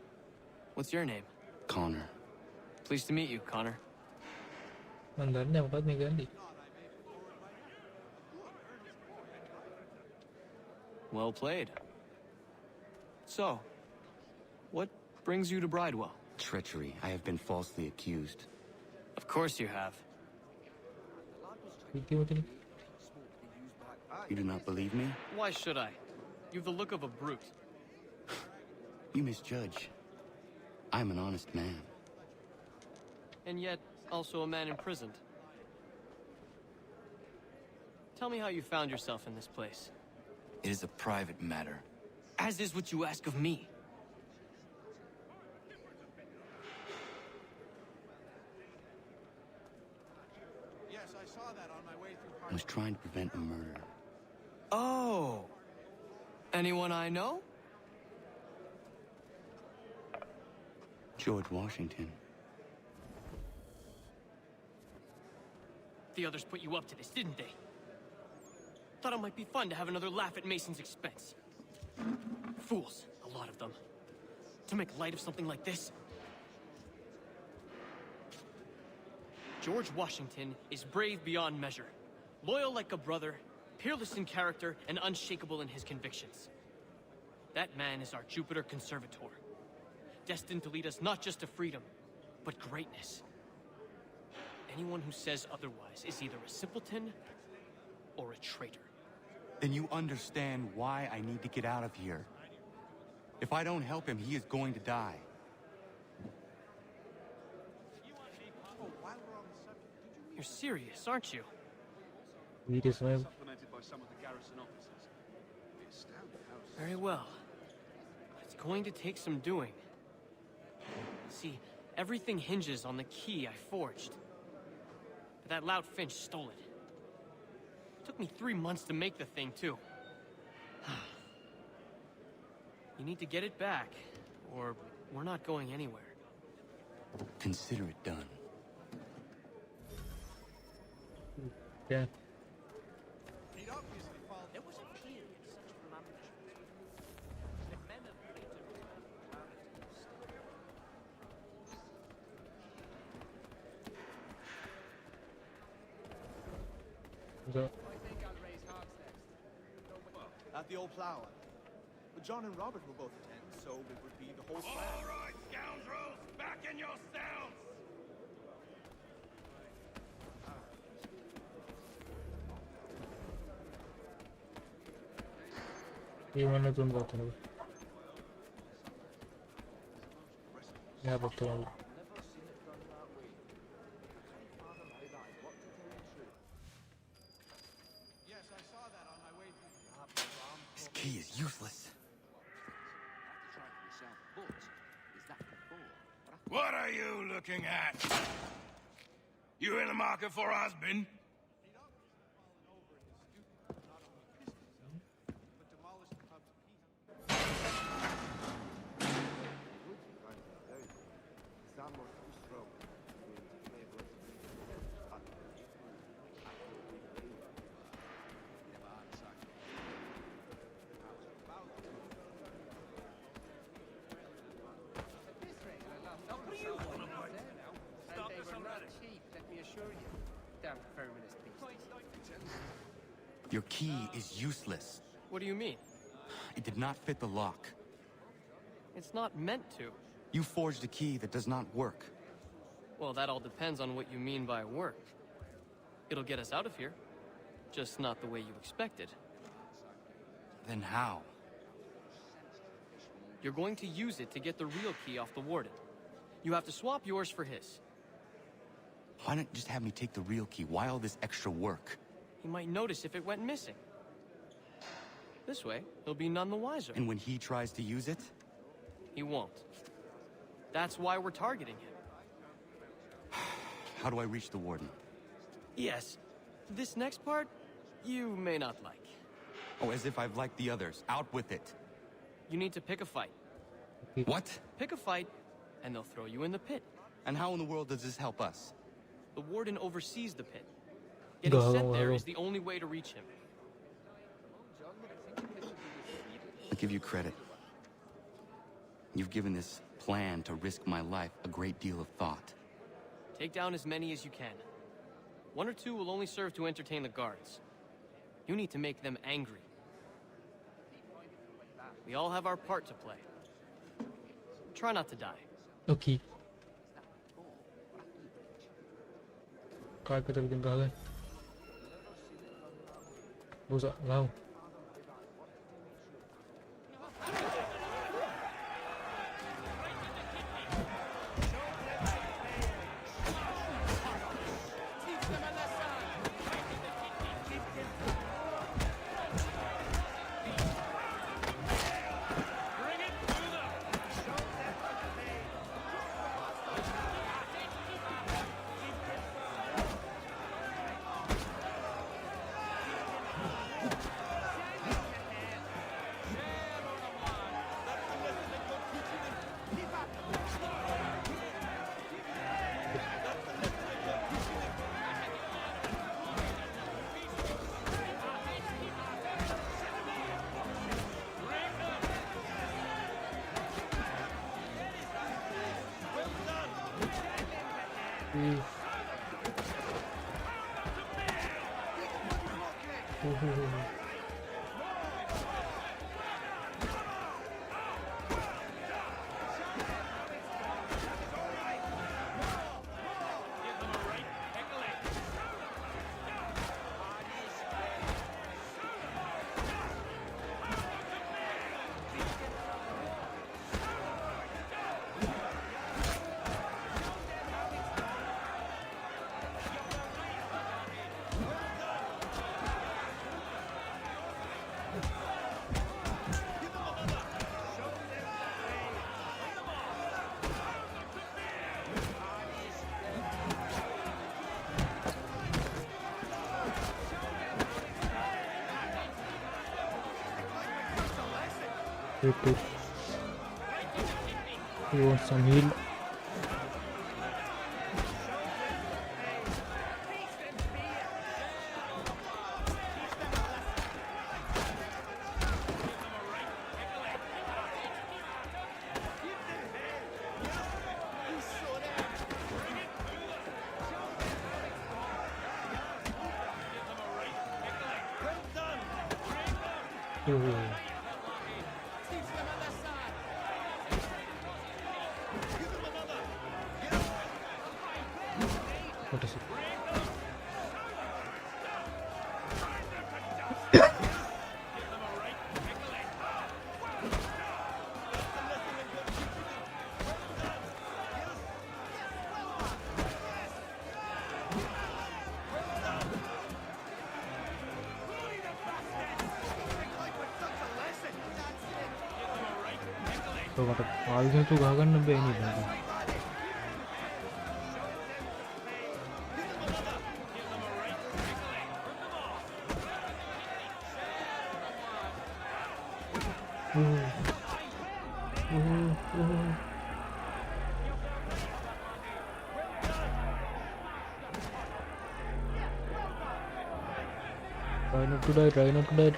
what's your name?
Connor.
Pleased to meet you, Connor. Well played. So, what brings you to Bridewell?
Treachery. I have been falsely accused.
Of course you have.
You do not believe me?
Why should I? You've the look of a brute.
You misjudge. I'm an honest man.
And yet, also a man imprisoned. Tell me how you found yourself in this place.
It is a private matter.
As is what you ask of me.
Yes, I saw that on my way through
I was trying to prevent a murder.
Oh! Anyone I know?
George Washington.
the others put you up to this, didn't they? Thought it might be fun to have another laugh at Mason's expense. Fools, a lot of them. To make light of something like this. George Washington is brave beyond measure, loyal like a brother, peerless in character, and unshakable in his convictions. That man is our Jupiter Conservator, destined to lead us not just to freedom, but greatness. Anyone who says otherwise is either a simpleton or a traitor.
Then you understand why I need to get out of here. If I don't help him, he is going to die.
You're serious, aren't you?
Supplemented by some of the garrison officers. The astounding how
Very well. It's going to take some doing. See, everything hinges on the key I forged. But that lout Finch stole it. Took me 3 months to make the thing, too. You need to get it back, or we're not going anywhere.
Consider it done.
Yeah.
There was a period such blandishment that men of greater
The
I think I'll raise hogs next. At the old plough. But John and Robert will both attend, so it would be the whole clan.
All right, scoundrels, back in your cells!
gimana tuh buat apa? Ya betul.
This key is useless.
What are you looking at? You in the market for a husband?
Your key is useless.
What do you mean?
It did not fit the lock.
It's not meant to.
You forged a key that does not work.
Well, that all depends on what you mean by work. It'll get us out of here. Just not the way you expected.
Then how?
You're going to use it to get the real key off the warden. You have to swap yours for his.
Why not just have me take the real key? Why all this extra work?
He might notice if it went missing. This way, he'll be none the wiser.
And when he tries to use it?
He won't. That's why we're targeting him.
How do I reach the warden?
Yes. This next part, you may not like.
Oh, as if I've liked the others. Out with it.
You need to pick a fight.
What?
Pick a fight, and they'll throw you in the pit.
And how in the world does this help us?
The warden oversees the pit. Getting sent there is the only way to reach him.
I give you credit. You've given this plan to risk my life a great deal of thought.
Take down as many as you can. 1 or 2 will only serve to entertain the guards. You need to make them angry. We all have our part to play. Try not to die.
Okay. Coi cái tầm đó lên. Bố dọn lâu. Wait. He wants some heal. What is it? तो मतलब आगे तो गागन में नहीं लगी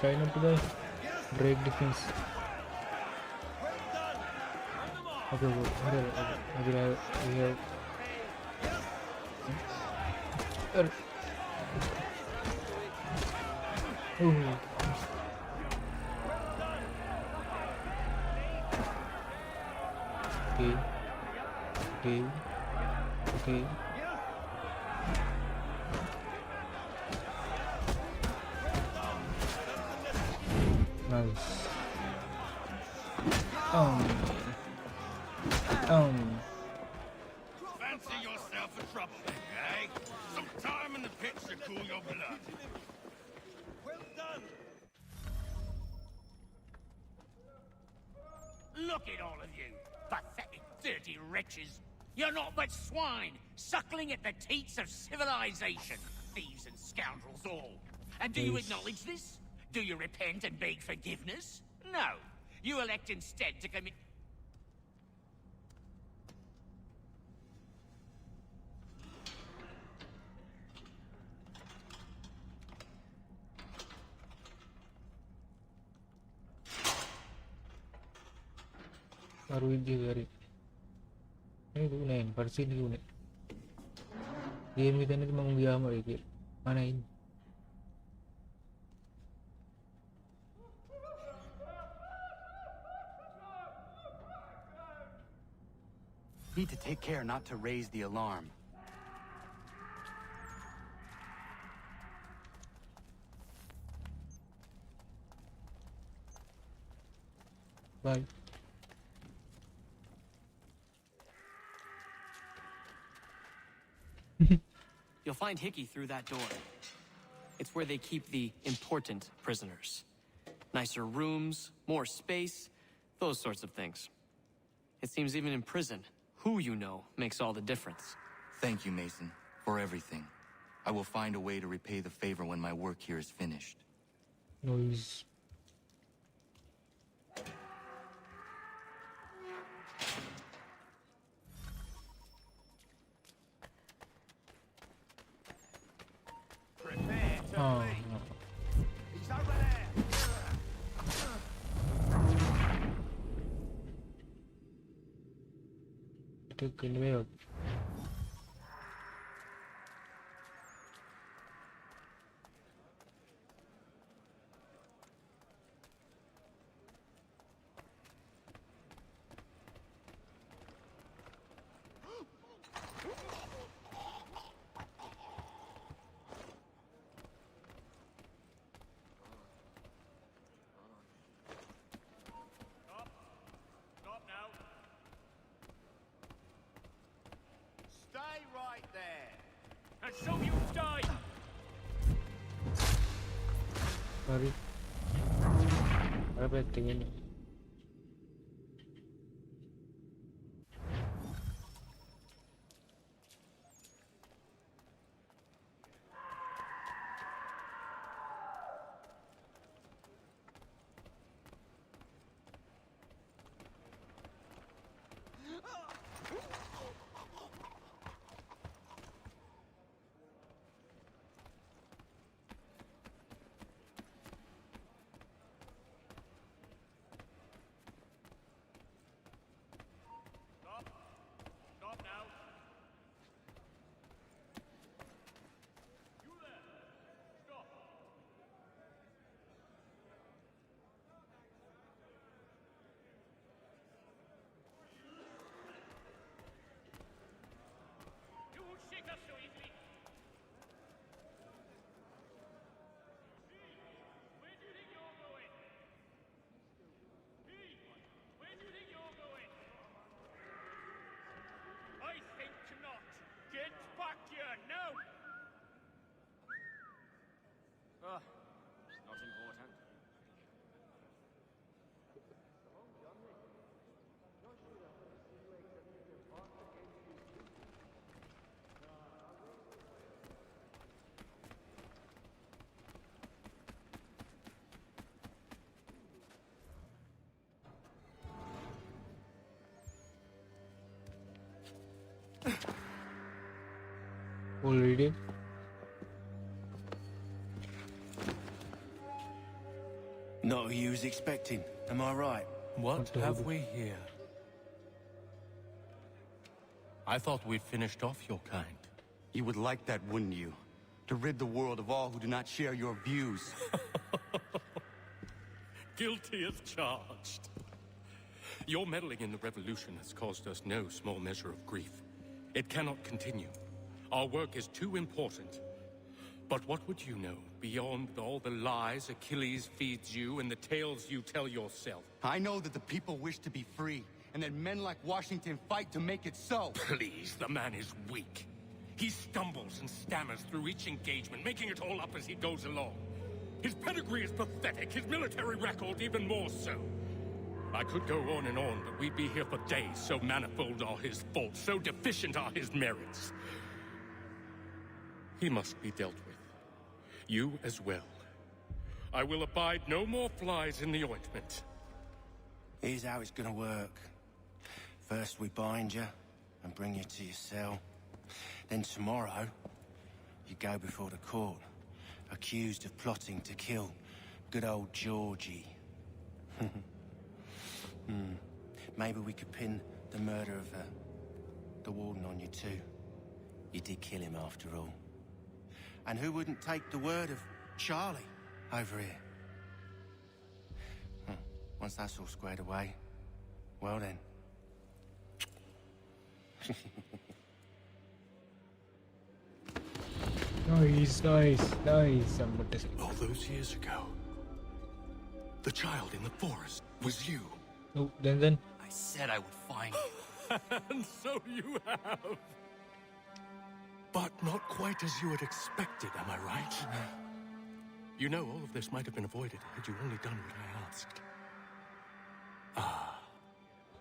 Try not to die. Break defense. Okay, we have Okay. Nice.
Fancy yourself a trouble, eh? Some time in the pits to cool your blood. Well done.
Look at all of you, pathetic, dirty wretches. You're not but swine, suckling at the teats of civilization. Thieves and scoundrels all. And do you acknowledge this? Do you repent and beg forgiveness? No. You elect instead to commit...
Ini gunain versi ini gunain. Game kita ini memang dia mereka mana ini?
Need to take care not to raise the alarm.
Bye.
You'll find Hickey through that door. It's where they keep the important prisoners. Nicer rooms, more space, those sorts of things. It seems even in prison, who you know makes all the difference.
Thank you, Mason, for everything. I will find a way to repay the favor when my work here is finished.
Noise. Oh, no. Itu way out.
Stay right there.
And so you stay.
Sorry. Apa tingin?
Stop now. You there. Stop. You won't shake us so easily. Where do you think you're going? Where do you think you're going? I think not. Get back here now!
Not important.
Already.
Not who you was expecting, am I right?
What have we here? I thought we'd finished off your kind.
You would like that, wouldn't you? To rid the world of all who do not share your views.
Guilty as charged. Your meddling in the revolution has caused us no small measure of grief. It cannot continue. Our work is too important. But what would you know beyond all the lies Achilles feeds you and the tales you tell yourself?
I know that the people wish to be free, and that men like Washington fight to make it so.
Please, the man is weak. He stumbles and stammers through each engagement, making it all up as he goes along. His pedigree is pathetic, his military record even more so. I could go on, but we'd be here for days, so manifold are his faults, so deficient are his merits. He must be dealt with. You as well. I will abide no more flies in the ointment.
Here's how it's gonna work. First we bind you and bring you to your cell. Then tomorrow, you go before the court, accused of plotting to kill good old Georgie. Maybe we could pin the murder of the warden on you too. You did kill him after all. And who wouldn't take the word of Charlie over here? Once that's all squared away, well then.
Nice.
All those years ago, the child in the forest was you.
Oh, then.
I said I would find you.
And so you have. But not quite as you had expected, am I right? You know, all of this might have been avoided had you only done what I asked.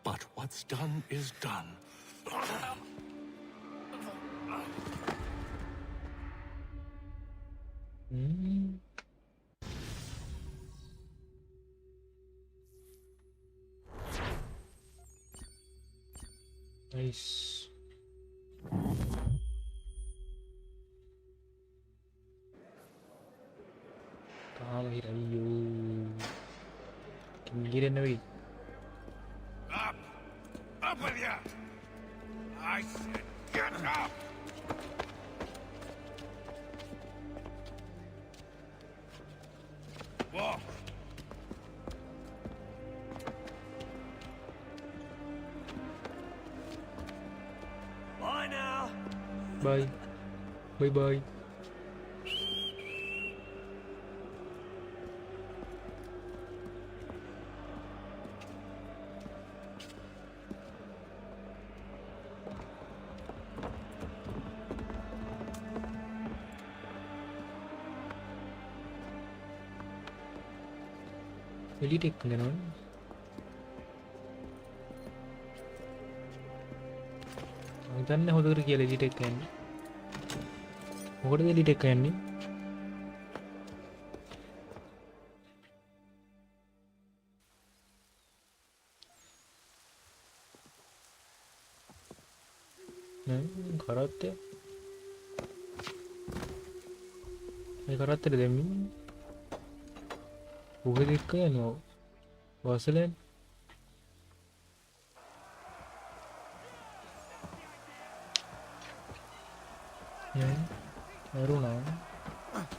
But what's done is done.
Nice. Can get in the way.
Up! Up with you! I said get up! Walk!
Bye now!
Bye. Bye. එලිට එක්ක යනවා හිතන්නේ හොඳට කියලා එලිට එක්ක යන්නේ මොකටද එලිට එක්ක යන්නේ කරත්තේ මේ කරත්තේ දෙමින් උගෙ එක්ක යනවා වසලෙන් අරුණා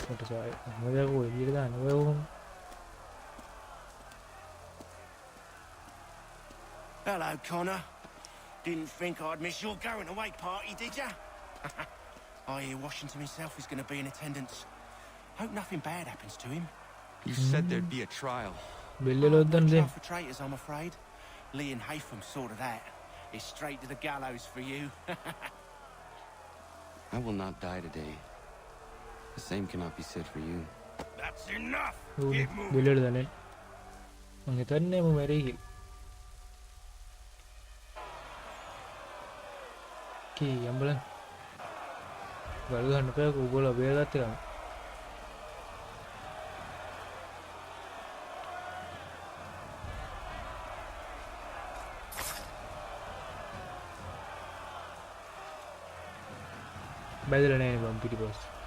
කොට සාය මොකද ඔය එළියට දාන්න ඔය වුණ
Hello, Connor. Didn't think I'd miss your going away party, did ya? I hear Washington himself is going to be in attendance. Hope nothing bad happens to him.
You said there'd be a trial.
No trial for traitors, I'm afraid. Lee and Haytham sort of that. It's straight to the gallows for you.
I will not die today. The same cannot be said for you.
That's enough.
බෙල්ලට දන්නේ මං හිතන්නේ මම මැරෙයි කියලා කී ambulance ගල් ගන්න බෑ උගල බේරගත්තේ ගන්න බැදලා නැහැ බම් පිටිපස්ස